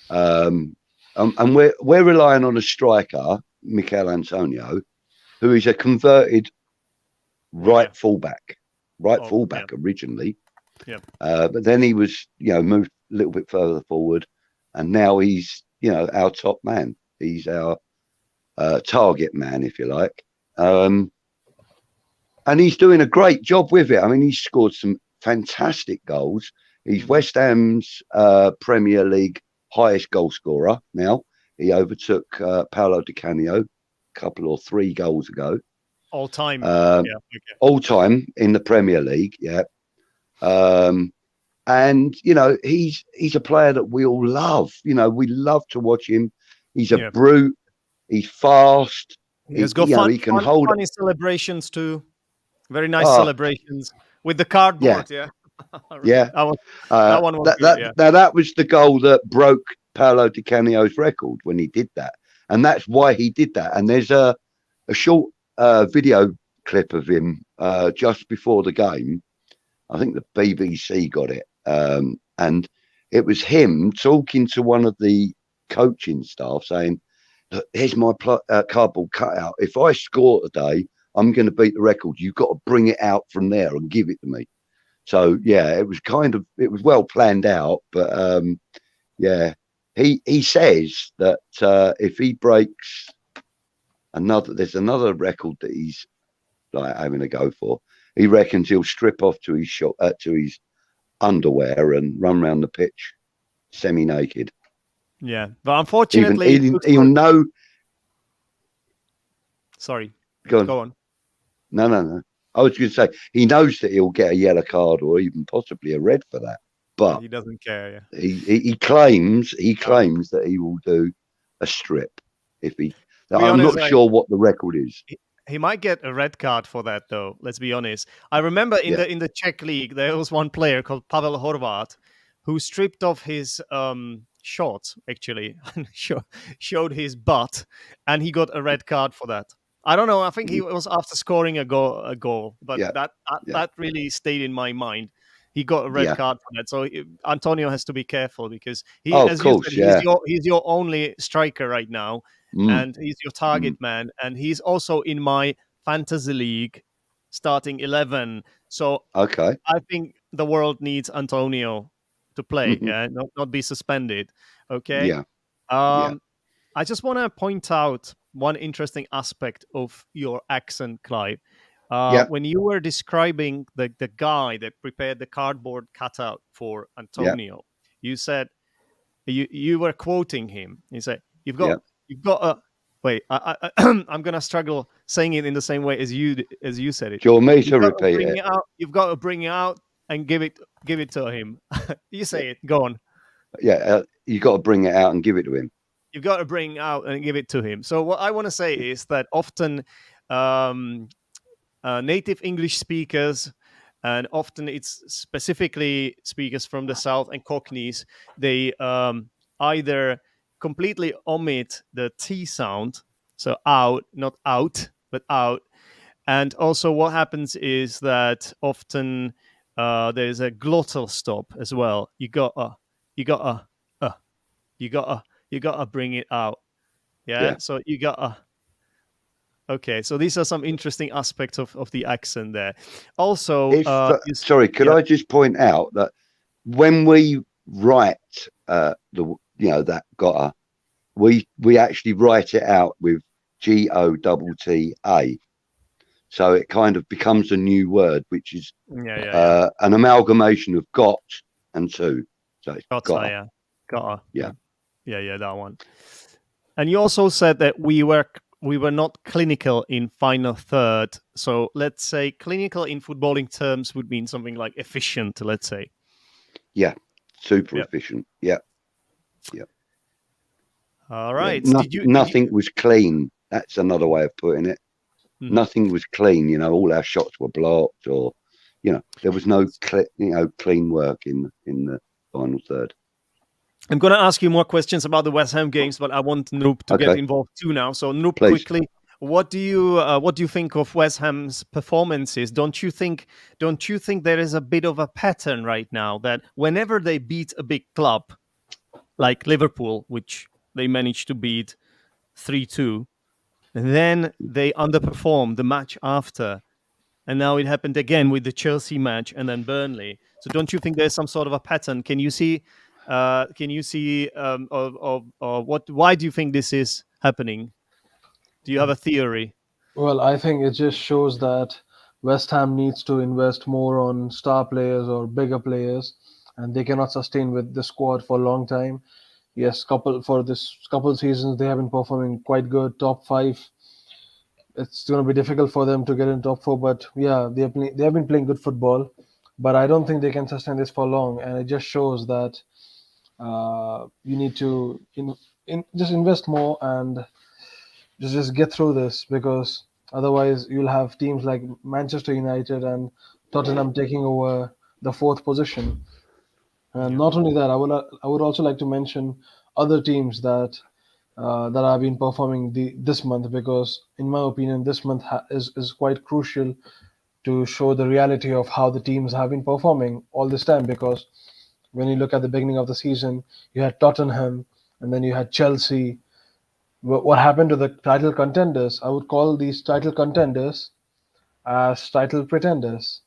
and we're relying on a striker, Michail Antonio, who is a converted fullback originally. Yeah. But then he was moved a little bit further forward, and now he's our top man. He's our target man, if you like. And he's doing a great job with it. I mean, he's scored some fantastic goals. He's West Ham's Premier League highest goal scorer now. He overtook Paolo Di Canio a couple or 3 goals ago. All time. All time in the Premier League, yeah. And he's a player that we all love. We love to watch him. He's a brute. He's fast. He's got funny celebrations too. Very nice celebrations with the cardboard. Yeah. Yeah. That one was good, Now that was the goal that broke Paolo Di Canio's record when he did that, and that's why he did that. And there's a short video clip of him just before the game. I think the BBC got it, and it was him talking to one of the coaching staff saying, "Look, here's my cardboard cutout. If I score today, I'm going to beat the record. You've got to bring it out from there and give it to me." So yeah, it was well planned out. But he says that if he breaks there's another record that he's like having a go for. He reckons he'll strip off to his underwear and run around the pitch semi-naked. Yeah, but unfortunately, he'll know. Sorry, go on. No. I was going to say he knows that he'll get a yellow card or even possibly a red for that, but he doesn't care. Yeah, he claims that he will do a strip if he. I'm not sure what the record is. He might get a red card for that, though. Let's be honest. I remember in the Czech league there was one player called Pavel Horvat who stripped off his shorts actually and showed his butt, and he got a red card for that. I don't know. I think he was after scoring a goal, but Yeah, that really stayed in my mind. He got a red yeah. card for that, so Antonio has to be careful because he, Oh, of as you course, said, yeah. he's your only striker right now, Mm, and he's your target man, and he's also in my fantasy league starting 11. So okay. I think the world needs Antonio to play, not be suspended. Okay. Yeah, yeah, Um, I just want to point out one interesting aspect of your accent, Clive. yeah, When you were describing the guy that prepared the cardboard cutout for yeah, Antonio, you said you were quoting him. You said yeah. you've got a wait. I'm gonna struggle saying it in the same way as you said it. Do you want me You've to got to repeat bring it? it out. You've got to bring it out and give it to him. You say it. Go on. Yeah, you got to bring it out and give it to him. You've got to bring out and give it to him. So what I want to say is that often um, native English speakers, and often it's specifically speakers from the South and Cockneys, they either completely omit the T sound, so out, not out, but out. And also what happens is that often there's a glottal stop as well. You got you gotta you gotta bring it out. Yeah. Yeah. So you gotta okay. So these are some interesting aspects of the accent there. Also, If sorry, could yeah. I just point out that when we write that gotta, we actually write it out with GOTTA. So it kind of becomes a new word, which is Yeah. an amalgamation of got and to. So it's Gotta, gotta. yeah. Gotta. Yeah. Yeah, that one. And you also said that we were not clinical in final third. So let's say clinical in footballing terms would mean something like efficient, let's say. Yeah. Super Yeah. efficient. Yeah. Yeah. All right. Yeah. Did you Nothing was clean. That's another way of putting it. Nothing was clean. All our shots were blocked, or there was no clean work in the final third. I'm going to ask you more questions about the West Ham games, but I want Nrup to get involved too now. So Nrup, please. quickly, what do you think of West Ham's performances? Don't you think there is a bit of a pattern right now that whenever they beat a big club like Liverpool, which they managed to beat 3-2, then they underperform the match after, and now it happened again with the Chelsea match and then Burnley. So don't you think there's some sort of a pattern? Can you see? What? Why do you think this is happening? Do you have a theory? Well, I think it just shows that West Ham needs to invest more on star players or bigger players, and they cannot sustain with the squad for a long time. Yes, couple seasons they have been performing quite good, top five. It's going to be difficult for them to get in top four, but yeah, they have been playing good football, but I don't think they can sustain this for long, and it just shows that you need to just invest more and just get through this, because otherwise you'll have teams like Manchester United and Tottenham taking over the fourth position. And Yeah. not only that, I would also like to mention other teams that have been performing this month, because in my opinion this month is quite crucial to show the reality of how the teams have been performing all this time. Because when you look at the beginning of the season, you had Tottenham and then you had Chelsea. What happened to the title contenders? I would call these title contenders as title pretenders.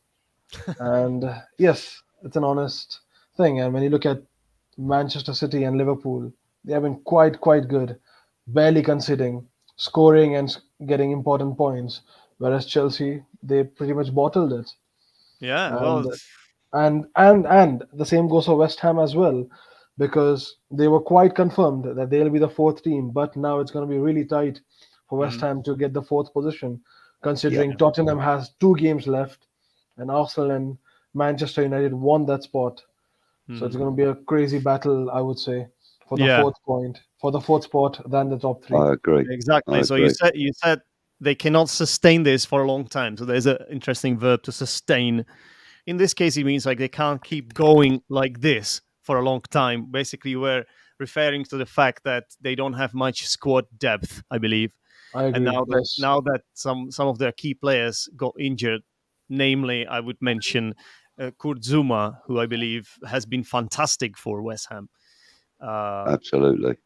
And yes, it's an honest thing. And when you look at Manchester City and Liverpool, they have been quite good, barely conceding, scoring and getting important points. Whereas Chelsea, they pretty much bottled it. Yeah. And Well. and the same goes for West Ham as well, because they were quite confirmed that they'll be the fourth team, but now it's going to be really tight for West Ham to get the fourth position, Yeah. considering Tottenham has 2 games left, and Arsenal and Manchester United won that spot. So it's going to be a crazy battle, I would say, for the Yeah. fourth spot than the top three. I agree. Exactly. I So agree. you said they cannot sustain this for a long time. So there's an interesting verb, to sustain. In this case, it means like they can't keep going like this for a long time. Basically, we're referring to the fact that they don't have much squad depth, I believe. I And agree. Yes. now that some of their key players got injured, namely, I would mention Kurt Zuma, who I believe has been fantastic for West Ham. Absolutely.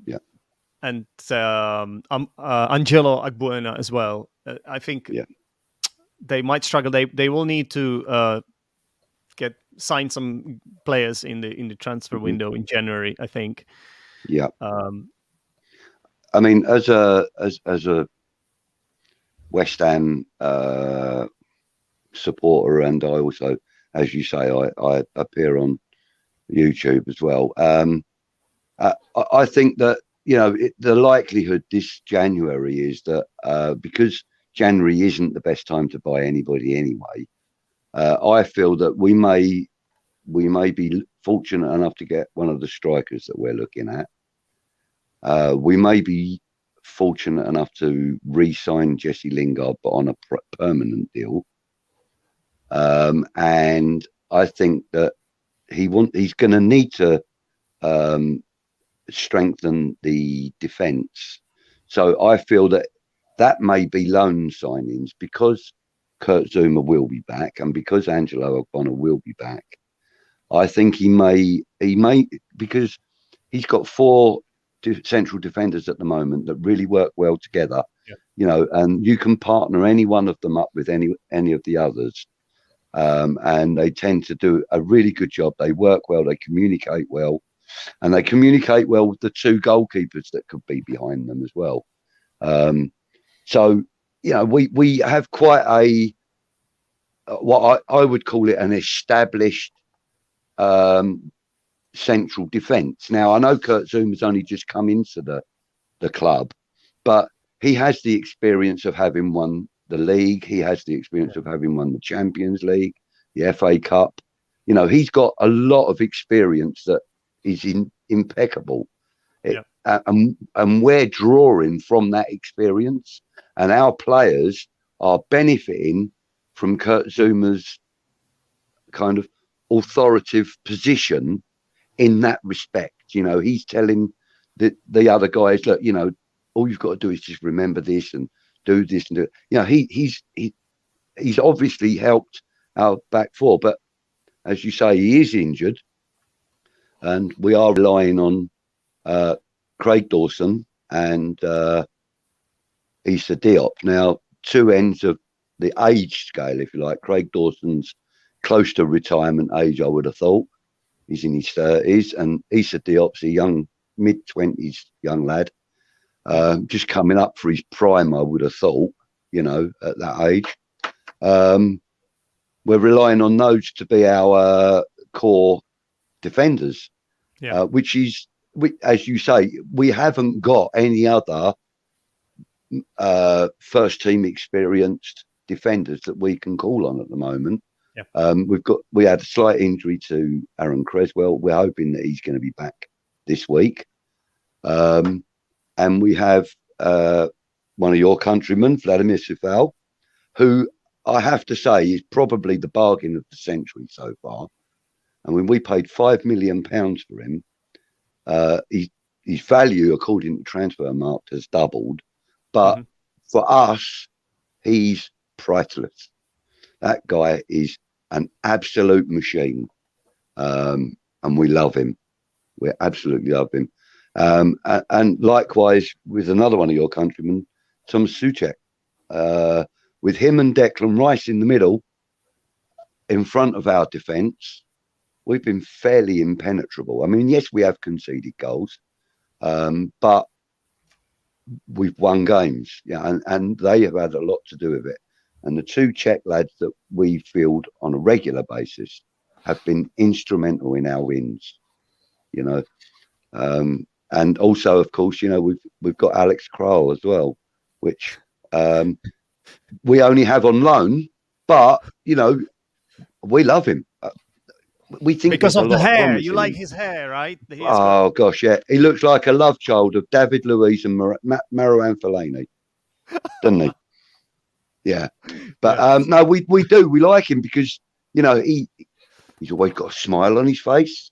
Yeah. And Angelo Agbuena as well. I think they might struggle. They will need to sign some players in the transfer window in January, I think. Yeah. I mean, as a West Ham supporter, and I also, as you say, I appear on YouTube as well. I think that, you know, the likelihood this January is that because January isn't the best time to buy anybody anyway, I feel that we may be fortunate enough to get one of the strikers that we're looking at. We may be fortunate enough to re-sign Jesse Lingard, but on a permanent deal. And I think that he's going to need to strengthen the defence. So I feel that may be loan signings, because Kurt Zuma will be back and because Angelo Ogbonna will be back. I think he may, because he's got 4 central defenders at the moment that really work well together. Yeah. You know, and you can partner any one of them up with any of the others. And they tend to do a really good job. They work well, they communicate well, and they communicate well with the 2 goalkeepers that could be behind them as well. So, you know, we have quite a, what I would call it, an established central defence. Now, I know Kurt Zuma's only just come into the club, but he has the experience of having won the league. He has the experience of having won the Champions League, the FA Cup. You know, he's got a lot of experience that is impeccable. Yeah. And we're drawing from that experience, and our players are benefiting from Kurt Zuma's kind of authoritative position in that respect. You know, he's telling the other guys, look, you know, all you've got to do is just remember this and do this and do it. You know, he's obviously helped our back 4, but as you say, he is injured, and we are relying on Craig Dawson and Issa Diop. Now, 2 ends of the age scale, if you like. Craig Dawson's close to retirement age, I would have thought. He's in his 30s, and Issa Diop's a young, mid-20s young lad, just coming up for his prime, I would have thought, you know, at that age. We're relying on those to be our core defenders, which is, as you say, we haven't got any other first team experienced defenders that we can call on at the moment. Yeah. We had a slight injury to Aaron Creswell. We're hoping that he's going to be back this week. And we have one of your countrymen, Vladimir Sufal, who I have to say is probably the bargain of the century so far. I mean, we paid £5 million for him. His value, according to Transfermarkt, has doubled. But for us, he's priceless. That guy is an absolute machine. And we love him. We absolutely love him. And likewise with another one of your countrymen, Tom Soucek. With him and Declan Rice in the middle, in front of our defence, we've been fairly impenetrable. I mean, yes, we have conceded goals, but we've won games. Yeah, and they have had a lot to do with it. And the 2 Czech lads that we field on a regular basis have been instrumental in our wins. You know, and also, of course, you know, we've got Alex Kroll as well, which we only have on loan, but you know, we love him. We think because of the hair. You like his hair, right? Gosh, yeah, he looks like a love child of David Luiz and Marouane Fellaini. doesn't he? Yeah, but no, we do. We like him because he's always got a smile on his face,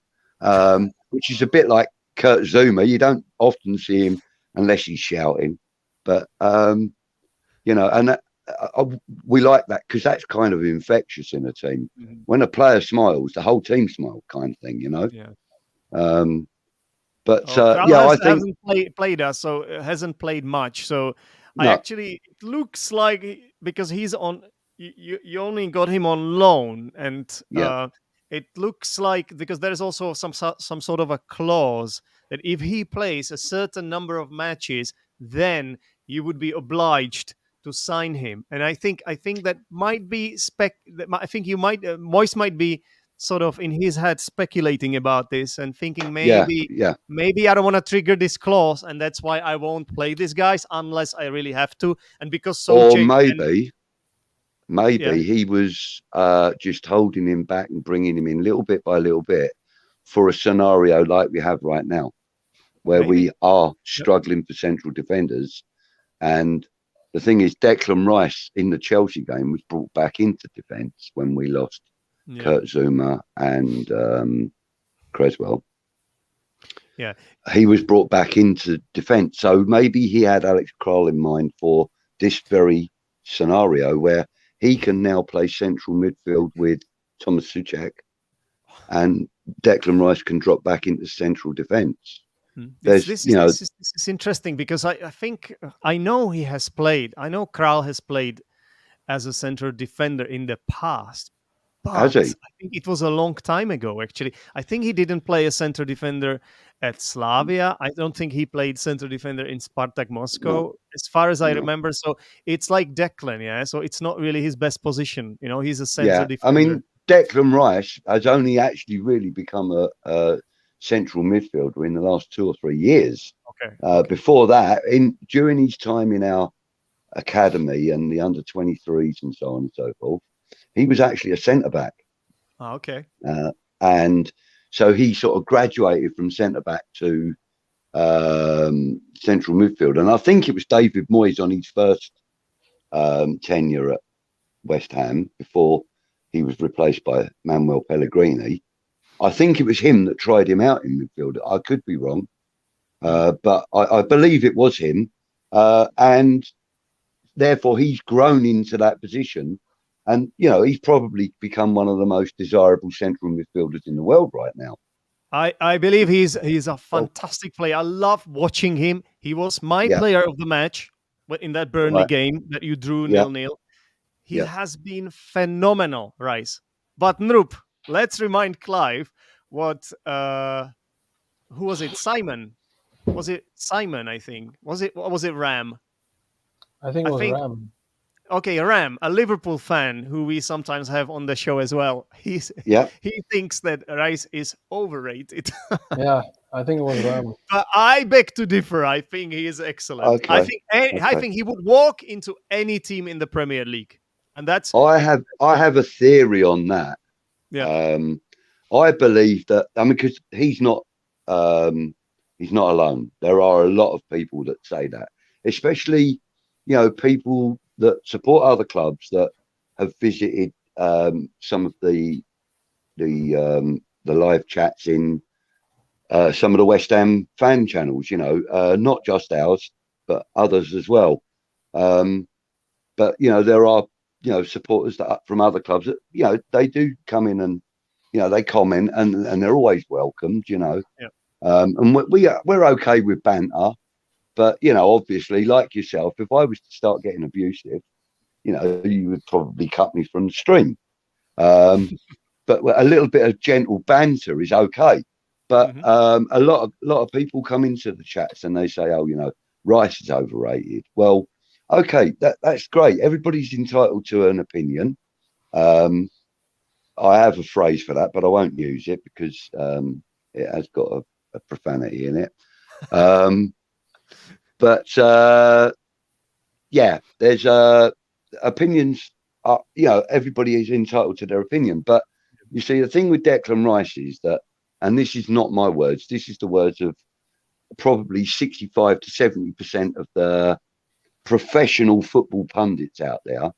which is a bit like Kurt Zuma. You don't often see him unless he's shouting, but and we like that because that's kind of infectious in a team. Mhm. When a player smiles, the whole team smiles, kind of thing, Yeah. Kral I think hasn't played us, so hasn't played much. So no, it looks like because he's on, you only got him on loan, and yeah, it looks like because there is also some sort of a clause that if he plays a certain number of matches, then you would be obliged to sign him. And I think that might be I think you might Moise might be sort of in his head speculating about this and thinking yeah, maybe yeah. maybe I don't want to trigger this clause, and that's why I won't play these guys unless I really have to. And because Or Soucek and yeah, maybe he was just holding him back and bringing him in little bit by little bit for a scenario like we have right now, where maybe. we are Yep. struggling for central defenders. And the thing is, Declan Rice in the Chelsea game was brought back into defence when we lost Yeah. Kurt Zuma and Creswell. Yeah. He was brought back into defence. So maybe he had Alex Kral in mind for this very scenario where he can now play central midfield with Thomas Soucek and Declan Rice can drop back into central defence. This is interesting because I think I know he has played. I know Kral has played as a center defender in the past, Has but he? I think it was a long time ago. Actually, I think he didn't play a center defender at Slavia. I don't think he played center defender in Spartak Moscow, as far as I No. remember. So it's like Declan, yeah. So it's not really his best position. He's a center Yeah, defender. I mean, Declan Rice has only actually really become a central midfielder in the last 2 or 3 years. Okay. Before that, during his time in our academy and the under 23s and so on and so forth, he was actually a centre back. Okay. And so he sort of graduated from centre back to central midfield. And I think it was David Moyes on his first tenure at West Ham before he was replaced by Manuel Pellegrini. I think it was him that tried him out in midfield. I could be wrong, but I believe it was him. And therefore, he's grown into that position. And, he's probably become one of the most desirable central midfielders in the world right now. I believe he's a fantastic player. I love watching him. He was my player of the match in that Burnley game that you drew 0-0. He has been phenomenal, Rice. But Nrup, let's remind Clive what who was it? Simon. Was it Simon, I think? Was it Ram? I think it was Ram. Okay, Ram, a Liverpool fan who we sometimes have on the show as well. He thinks that Rice is overrated. Yeah, I think it was Ram. But I beg to differ. I think he is excellent. Okay. I think he would walk into any team in the Premier League, and that's. I have a theory on that. Yeah. I believe that. I mean, because he's not alone. There are a lot of people that say that, especially people that support other clubs that have visited some of the live chats in some of the West Ham fan channels, not just ours, but others as well. But, there are, supporters from other clubs that, they do come in and, they comment and they're always welcomed, Yeah. And we're okay with banter. But, obviously, like yourself, if I was to start getting abusive, you would probably cut me from the stream. But a little bit of gentle banter is okay. But a lot of people come into the chats and they say, oh, Rice is overrated. Well, okay, that's great. Everybody's entitled to an opinion. I have a phrase for that, but I won't use it because it has got a profanity in it. But there's opinions. Everybody is entitled to their opinion. But you see, the thing with Declan Rice is that, and this is not my words, this is the words of probably 65 to 70% of professional football pundits out there,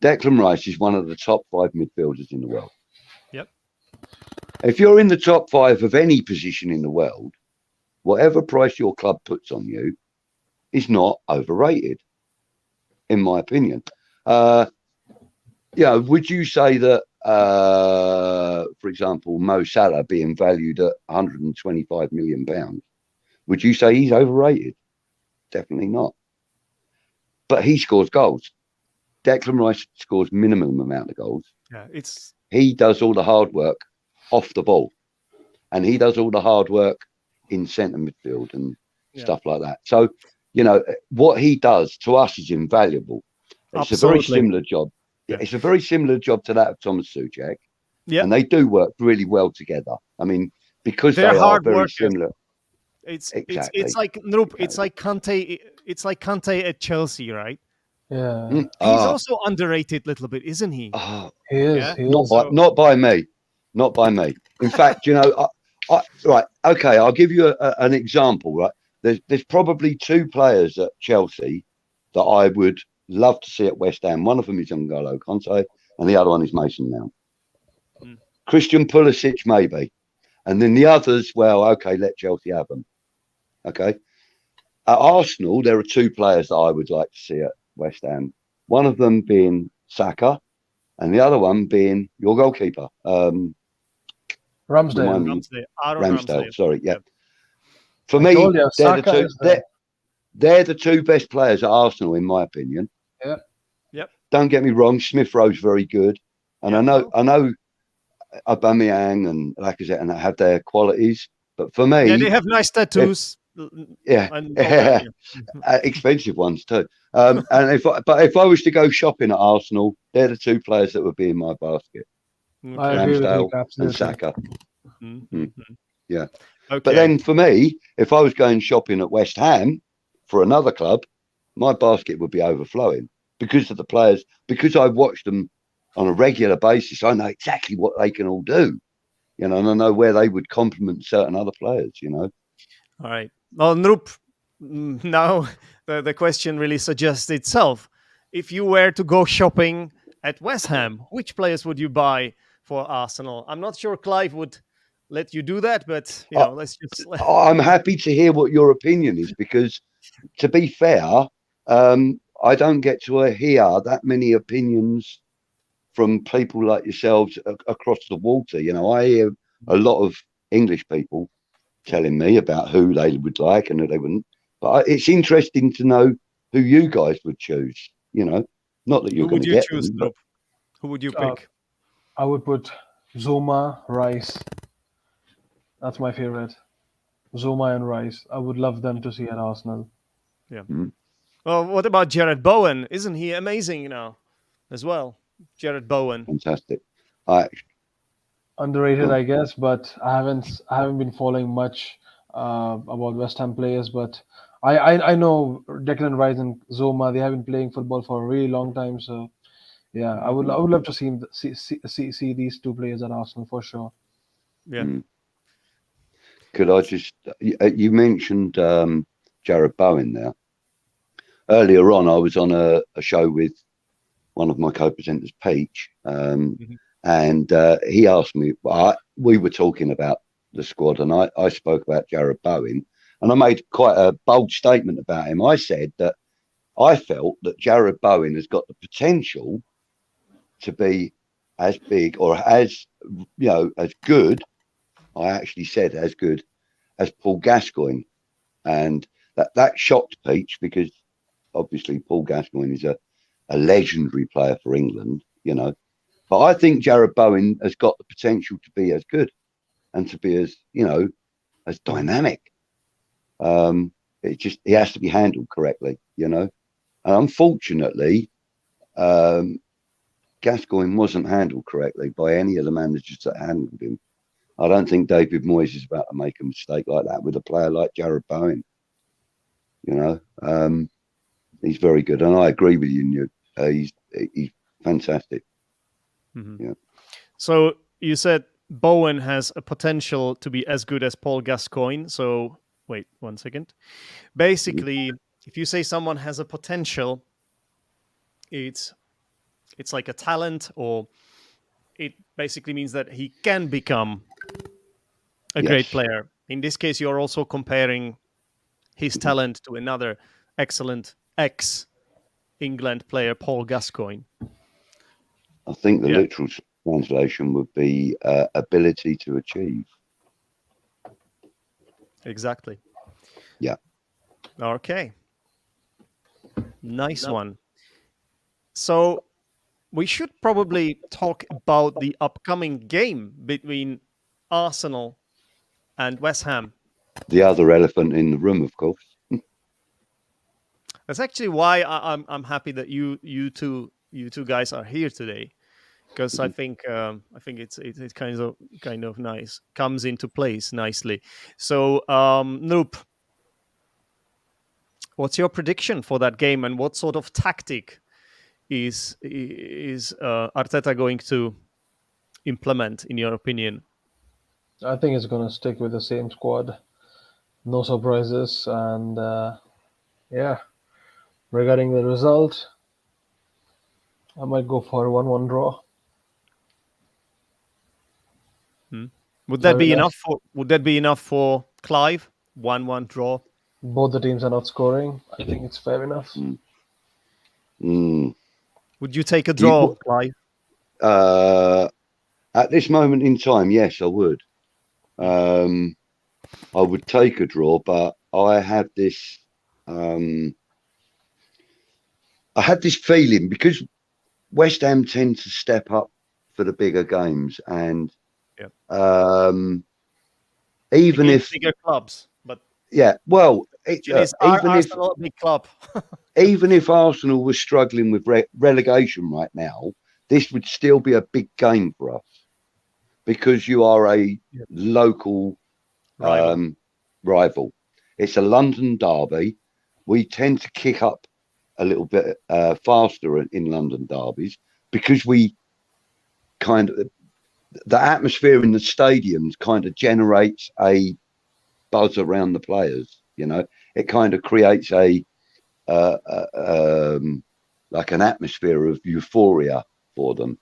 Declan Rice is one of the top 5 midfielders in the world. Yep. If you're in the top 5 of any position in the world, whatever price your club puts on you is not overrated, in my opinion. Would you say that, for example, Mo Salah being valued at £125 million, would you say he's overrated? Definitely not. But he scores goals. Declan Rice scores minimum amount of goals. Yeah, he does all the hard work off the ball, and he does all the hard work in centre midfield and stuff like that. So, what he does to us is invaluable. It's a very similar job. Yeah. It's a very similar job to that of Thomas Souček. Yeah. And they do work really well together. I mean, because they are very similar. It's like Nrup. It's like Kante. It's like Kante at Chelsea, right? Yeah. He's also underrated a little bit, isn't he? He is. Yeah? He not by me. Not by me. In fact, right. Okay, I'll give you an example. Right, there's probably 2 players at Chelsea that I would love to see at West Ham. One of them is N'Golo Kante, and the other one is Mason Mount. Christian Pulisic, maybe, and then the others. Well, okay, let Chelsea have them. Okay. At Arsenal, there are 2 players that I would like to see at West Ham. One of them being Saka, and the other one being your goalkeeper, Ramsdale. Sorry, yeah. For me, they're the 2 best players at Arsenal, in my opinion. Yeah. Yep. Don't get me wrong, Smith-Rowe's very good, and I know Aubemeyang and Lacazette and have their qualities, but for me, they have nice tattoos. Expensive ones too. And if I was to go shopping at Arsenal, they're the 2 players that would be in my basket. Ramsdale and Saka. Yeah. Okay. But then for me, if I was going shopping at West Ham for another club, my basket would be overflowing because of the players. Because I watch them on a regular basis, I know exactly what they can all do. And I know where they would complement certain other players. All right. Well, Nrup, now the question really suggests itself. If you were to go shopping at West Ham, which players would you buy for Arsenal? I'm not sure Clive would let you do that, but let's just. I'm happy to hear what your opinion is because, to be fair, I don't get to hear that many opinions from people like yourselves across the water. I hear a lot of English people telling me about who they would like and who they wouldn't. But it's interesting to know who you guys would choose. Not that you're going to get them, but who would you pick? I would put Zuma, Rice. That's my favorite. Zuma and Rice. I would love them to see at Arsenal. Yeah. Well, what about Jared Bowen? Isn't he amazing now as well? Jared Bowen. Fantastic. Underrated, I guess, but I haven't been following much about West Ham players, but I know Declan Rice and Zuma. They have been playing football for a really long time, so yeah, I would love to see these 2 players at Arsenal for sure. Yeah. Could I just? You mentioned Jared Bowen there. Earlier on, I was on a show with one of my co-presenters, Peach, and he asked me. We were talking about the squad, and I spoke about Jared Bowen, and I made quite a bold statement about him. I said that I felt that Jared Bowen has got the potential to be as big or as good. I actually said as good as Paul Gascoigne, and that shocked Peach because obviously Paul Gascoigne is a legendary player for England, But I think Jared Bowen has got the potential to be as good and to be as as dynamic. He has to be handled correctly, And unfortunately, Gascoigne wasn't handled correctly by any of the managers that handled him. I don't think David Moyes is about to make a mistake like that with a player like Jared Bowen. He's very good, and I agree with you. He's fantastic. Yeah. So you said Bowen has a potential to be as good as Paul Gascoigne. So wait 1 second. Basically, if you say someone has a potential, it's like a talent, or it basically means that he can become a great Yes. player. In this case, you're also comparing his talent to another excellent ex-England player, Paul Gascoigne. I think the Yeah. literal translation would be ability to achieve. Exactly. Yeah. Okay. Nice one. So we should probably talk about the upcoming game between Arsenal and West Ham. The other elephant in the room, of course. That's actually why I'm happy that you two guys are here today, because I think it's kind of nice, comes into place nicely. So Nrup, what's your prediction for that game, and what sort of tactic is Arteta going to implement, in your opinion? I think it's going to stick with the same squad. No surprises. And yeah, regarding the result, I might go for a 1-1 draw. Would that Very be nice. enough for? Would that be enough for Clive? 1-1 draw. Both the teams are not scoring. I think it's fair enough. Would you take a draw, Clive? At this moment in time, yes, I would. I would take a draw, but I have this feeling, because West Ham tend to step up for the bigger games, and even if bigger clubs, but well, Arsenal a big club. even if Arsenal was struggling with relegation right now, this would still be a big game for us, because you are a local rival. It's a London derby. We tend to kick up a little bit faster in London derbies, because we kind of, the atmosphere in the stadiums kind of generates a buzz around the players. You know, it kind of creates a like an atmosphere of euphoria for them,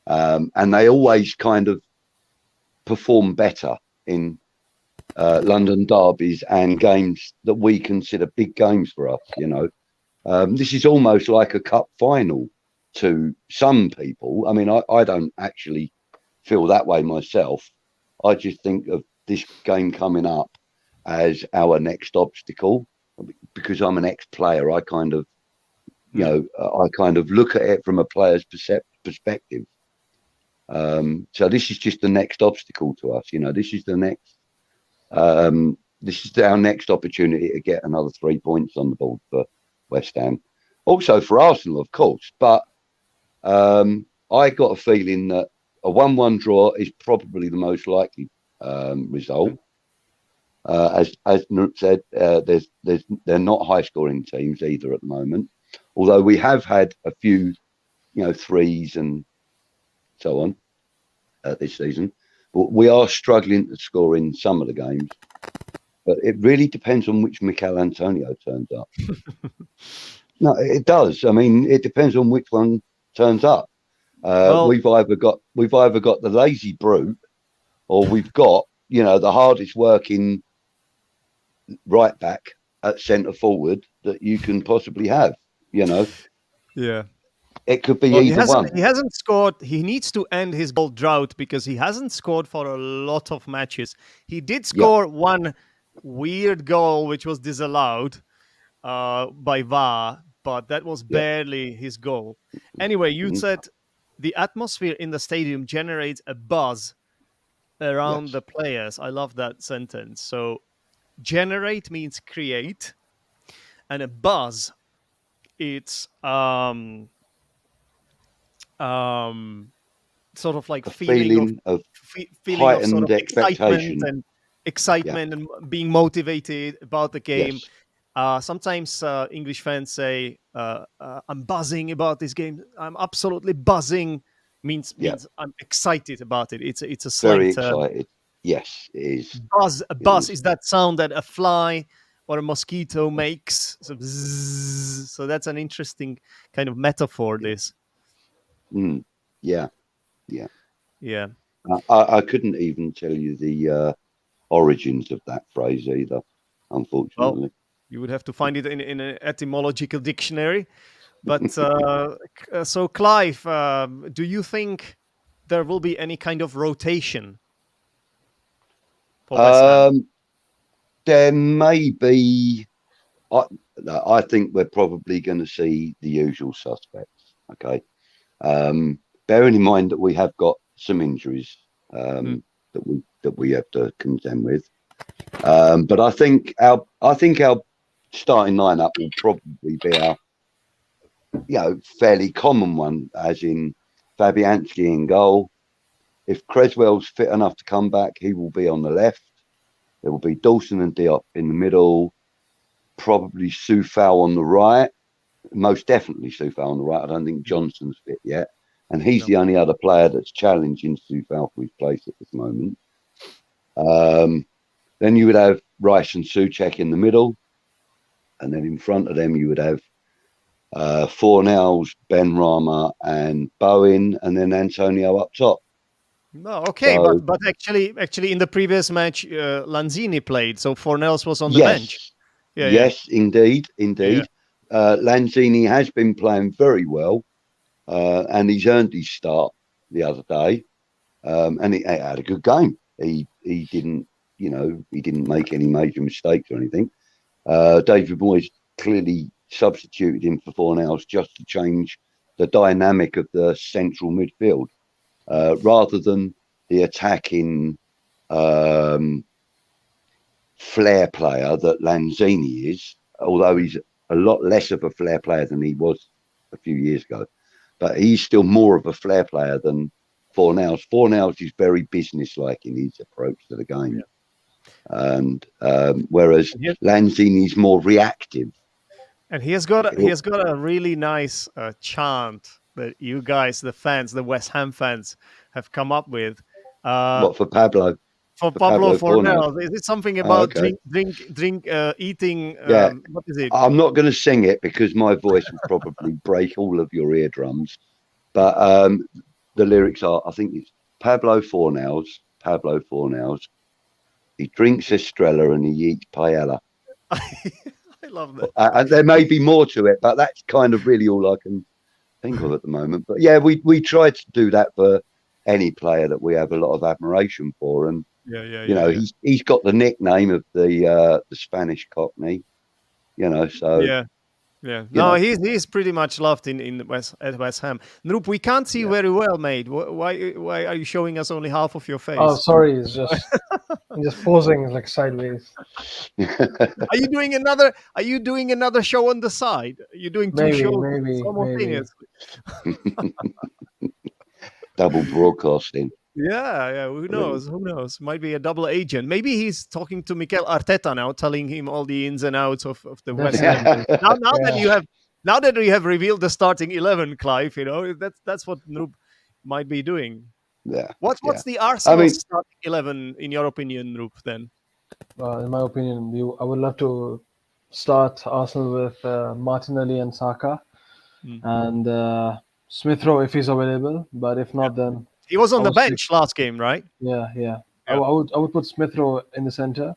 and they always kind of perform better in London derbies and games that we consider big games for us. You know, this is almost like a cup final to some people. I mean, I don't actually feel that way myself. I just think of this game coming up as our next obstacle, because I'm an ex-player. I kind of, I kind of look at it from a player's perspective. So this is just the next obstacle to us. You know, this is the next. This is our next opportunity to get another 3 points on the board for West Ham. Also for Arsenal, of course. But I got a feeling that a 1-1 draw is probably the most likely result. As Nrup said, they're not high-scoring teams either at the moment. Although we have had a few, threes and so on this season. But we are struggling to score in some of the games. But it really depends on which Michail Antonio turns up. No, it does. I mean, it depends on which one turns up. We've either got the lazy brute, or we've got the hardest working right back at centre forward that you can possibly have. Yeah. It could be either one. He hasn't scored. He needs to end his goal drought, because he hasn't scored for a lot of matches. He did score one weird goal, which was disallowed by VAR, but that was barely his goal. Anyway, you said the atmosphere in the stadium generates a buzz around the players. I love that sentence. So generate means create, and a buzz, it's sort of like feeling of heightened sort of expectation excitement and being motivated about the game. Sometimes English fans say, I'm buzzing about this game. I'm absolutely buzzing. Means I'm excited about it. It's a slang very term. excited. Yes, it is. Buzz. A buzz is that sound that a fly what a mosquito makes. So, bzzz. So that's an interesting kind of metaphor. This, Yeah. yeah. I couldn't even tell you the origins of that phrase either, unfortunately. Well, you would have to find it in an etymological dictionary. But so, Clive, do you think there will be any kind of rotation for West Ham? There may be. I think we're probably going to see the usual suspects. Okay, bearing in mind that we have got some injuries that we have to contend with, but I think our starting lineup will probably be our fairly common one, as in Fabianski in goal. If Creswell's fit enough to come back, he will be on the left. There will be Dawson and Diop in the middle, probably Soufal on the right, most definitely Soufal on the right. I don't think Johnson's fit yet. And he's the only other player that's challenging Soufal for his place at this moment. Then you would have Rice and Souček in the middle. And then in front of them, you would have Fornells, Benrahma and Bowen, and then Antonio up top. No, okay, So, but actually, in the previous match, Lanzini played, so Fornells was on the bench. Yes, indeed. Yeah. Lanzini has been playing very well, and he's earned his start the other day, and he had a good game. He didn't make any major mistakes or anything. David Moyes clearly substituted him for Fornells just to change the dynamic of the central midfield. Rather than the attacking flair player that Lanzini is, although he's a lot less of a flair player than he was a few years ago, but he's still more of a flair player than Fornells. Fornells is very businesslike in his approach to the game, and whereas Lanzini is more reactive. And he has got a really nice chant that you guys, the fans, the West Ham fans, have come up with. What for Pablo? For Pablo Fornells, is it something about eating? Yeah. What is it? I'm not going to sing it because my voice will probably break all of your eardrums. But the lyrics are, I think it's Pablo Fornells. He drinks Estrella and he eats paella. I love that. And there may be more to it, but that's kind of really all I can think of at the moment. But yeah, we try to do that for any player that we have a lot of admiration for, and he's got the nickname of the Spanish Cockney, so no, he's pretty much loved at West Ham. Nrup, we can't see very well, mate. Why are you showing us only half of your face? Oh, sorry, it's just I'm just posing like sideways. Are you doing another show on the side? Are you doing two shows simultaneously? Double broadcasting. Yeah. Who knows? Might be a double agent. Maybe he's talking to Mikel Arteta now, telling him all the ins and outs of the West Ham. Now that we have revealed the starting 11, Clive, that's what Nrup might be doing. Yeah. What's the Arsenal starting 11 in your opinion, Nrup? Then, in my opinion, I would love to start Arsenal with Martinelli and Saka, and Smith-Rowe if he's available. But if not, then he was on the bench last game, right? Yeah. I would put Smith-Rowe in the center,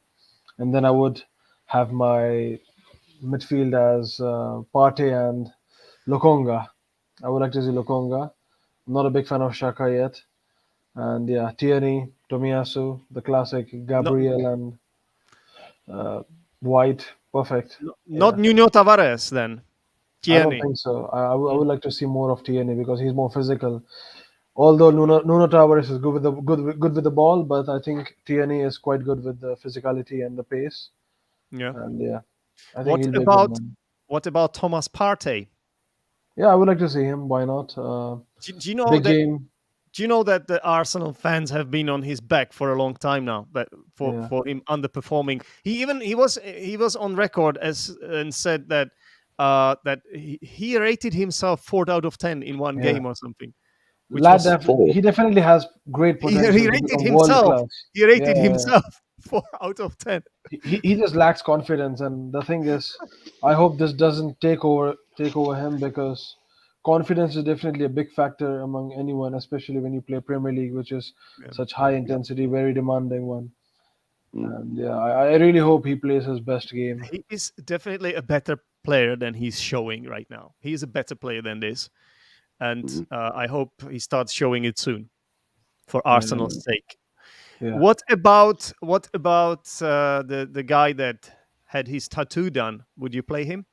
and then I would have my midfield as Partey and Lokonga. I would like to see Lokonga. I'm not a big fan of Xhaka yet. And Tierney, Tomiyasu, the classic Gabriel and White. Perfect. Not Nuno Tavares then. Tierney. I don't think so. I would like to see more of Tierney because he's more physical. Although Nuno Tavares is good with the ball, but I think Tierney is quite good with the physicality and the pace. Yeah. And I think what about Thomas Partey? Yeah, I would like to see him. Why not? Do you know that the Arsenal fans have been on his back for a long time now? That for him underperforming. He was on record and said that he rated himself 4 out of 10 in one game or something. He definitely has great potential. He rated himself. He rated himself. 4 out of 10. He just lacks confidence, and the thing is, I hope this doesn't take over him, because confidence is definitely a big factor among anyone, especially when you play Premier League, which is Yeah. such high intensity, very demanding one. Mm. And yeah, I really hope he plays his best game. He is definitely a better player than he's showing right now. He is a better player than this. And Mhm. I hope he starts showing it soon for Yeah, Arsenal's sake. yeah, What about the guy that had his tattoo done? Would you play him?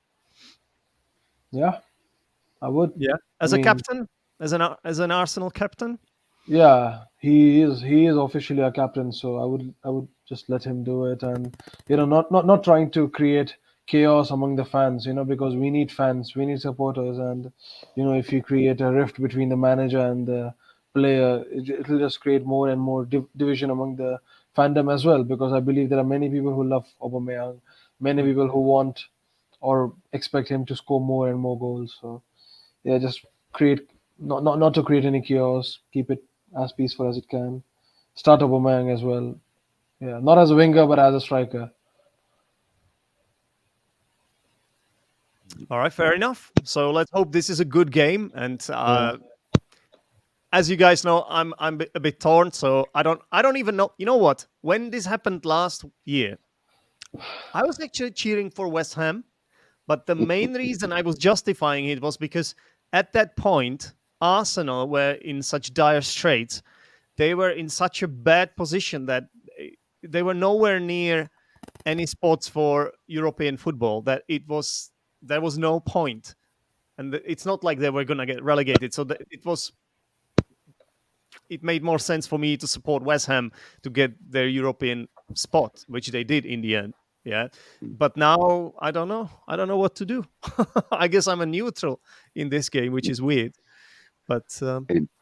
yeah. I would. Yeah, I as a mean, captain, as an Arsenal captain. yeah, he is officially a captain, so I would just let him do it, and not trying to create chaos among the fans, because we need fans, we need supporters, and if you create a rift between the manager and the player, it'll just create more and more division among the fandom as well, because I believe there are many people who love Aubameyang, many Mm. people who want or expect him to score more and more goals. So yeah, just create not to create any chaos, keep it as peaceful as it can. Start Aubameyang as well. Yeah, not as a winger but as a striker. All right, fair enough. So let's hope this is a good game. And Yeah, as you guys know, I'm a bit torn. So I don't even know. You know what? When this happened last year, I was actually cheering for West Ham. But the main reason I was justifying it was because at that point, Arsenal were in such dire straits. They were in such a bad position that they were nowhere near any spots for European football. That there was no point, and it's not like they were gonna get relegated. So it made more sense for me to support West Ham to get their European spot, which they did in the end. Yeah, but now I don't know. I don't know what to do. I guess I'm a neutral in this game, which is weird. But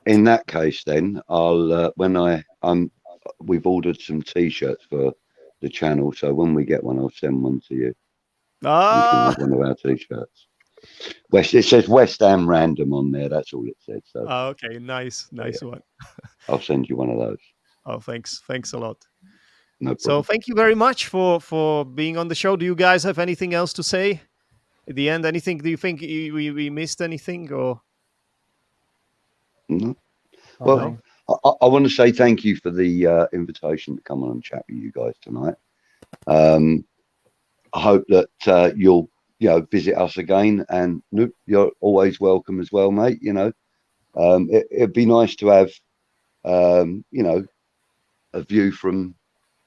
In that case, then I'll we've ordered some T-shirts for the channel, so when we get one, I'll send one to you. You can ah, have one of our T-shirts. It says West Ham Random on there. That's all it says. So okay, nice, nice one. I'll send you one of those. Oh, thanks a lot. No So problem. thank you very much for being on the show. Do you guys have anything else to say at the end? Anything? Do you think we missed anything or No? Well, no? nothing. I want to say thank you for the invitation to come on and chat with you guys tonight. I hope that you'll visit us again, and Nrup, you're always welcome as well, mate. It'd be nice to have a view from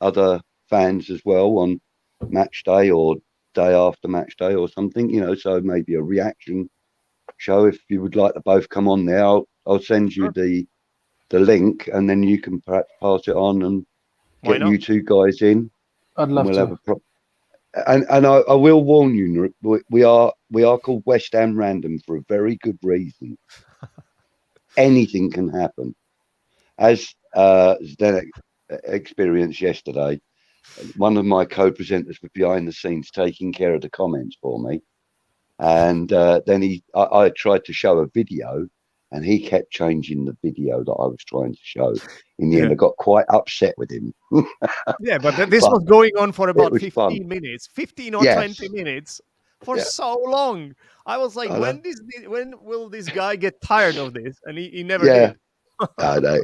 other fans as well on match day or day after match day or something. So maybe a reaction show if you would like to both come on there. I'll send you Sure. the link, and then you can perhaps pass it on and Why get not? you two guys in, I'd and love we'll have to. a prop. And I will warn you, Nrup, we are called West Ham Random for a very good reason. Anything can happen, as Zdenek experienced yesterday. One of my co-presenters was behind the scenes taking care of the comments for me, and then I tried to show a video, and he kept changing the video that I was trying to show. In the end, Yeah. I got quite upset with him. Yeah, but this But was going on for it about was fun. 15 minutes, 15 or Yes. 20 minutes for Yeah. so long. I was like, I know. when will this guy get tired of this? And he never Yeah. did. I know.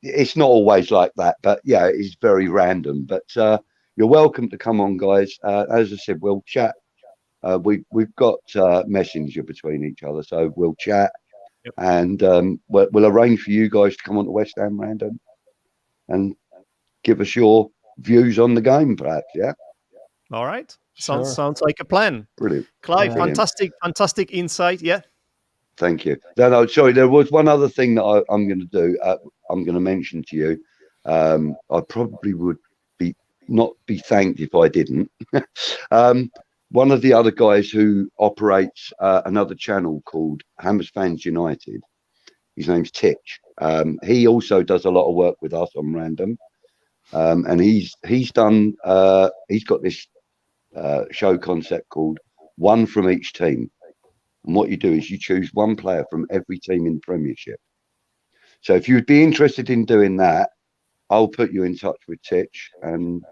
It's not always like that. But yeah, it's very random. But you're welcome to come on, guys. As I said, we'll chat. We've got messenger between each other, so we'll chat, Yep. and we'll arrange for you guys to come on to West Ham Random and give us your views on the game, perhaps. Yeah, All right. Sounds Sure. sounds like a plan. brilliant, Clive, Yeah. brilliant. fantastic insight. Yeah. Thank you. No, sorry. There was one other thing that I'm going to do. I'm going to mention to you. I probably would not be thanked if I didn't. One of the other guys who operates another channel called Hammers Fans United. His name's Titch. He also does a lot of work with us on Random, and he's got this show concept called One from Each Team. And what you do is you choose one player from every team in the Premiership. So if you'd be interested in doing that, I'll put you in touch with Titch, and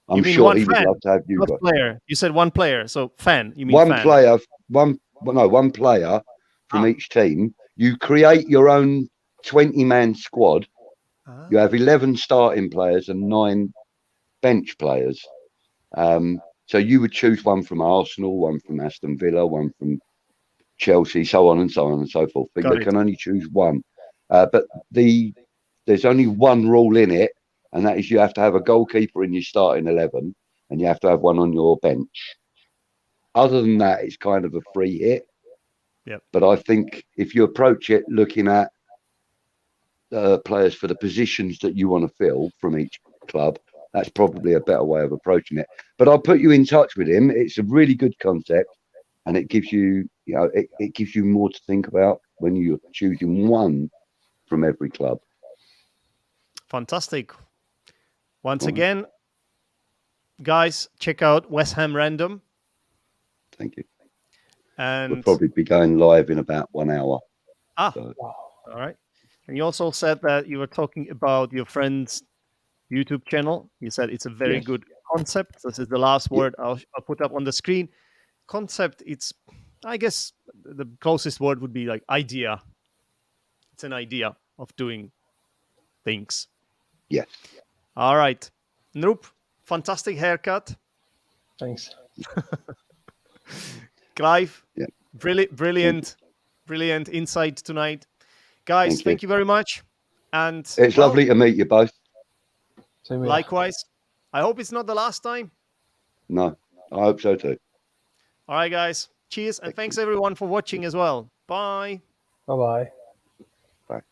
I'm You mean sure one he would fan, love to have you not guys. player. You said one player, so fan. You mean One fan? player, one player from Ah. each team. You create your own 20-man squad. You have 11 starting players and 9 bench players. So you would choose one from Arsenal, one from Aston Villa, one from Chelsea, so on and so on and so forth. But Got you it. can only choose one. But there's only one rule in it, and that is you have to have a goalkeeper in your starting 11, and you have to have one on your bench. Other than that, it's kind of a free hit. Yep. But I think if you approach it looking at players for the positions that you want to fill from each club, that's probably a better way of approaching it. But I'll put you in touch with him. It's a really good concept, and it gives you, it gives you more to think about when you're choosing one from every club. Fantastic. Once Right. again, guys, check out West Ham Random. Thank you. And We'll probably be going live in about 1 hour. all right. And you also said that you were talking about your friend's YouTube channel. You said it's a very Yes. good concept. This is the last word I'll put up on the screen. Concept, it's, I guess, the closest word would be like idea. It's an idea of doing things. Yes. All right. Nrup, fantastic haircut. Thanks. Clive, Yeah. brilliant insight tonight. Guys, thank you very much. And It's lovely to meet you both. Same here. likewise. I hope it's not the last time. No, I hope so too. All right, guys. Cheers. And thanks everyone for watching as well. Bye. Bye bye.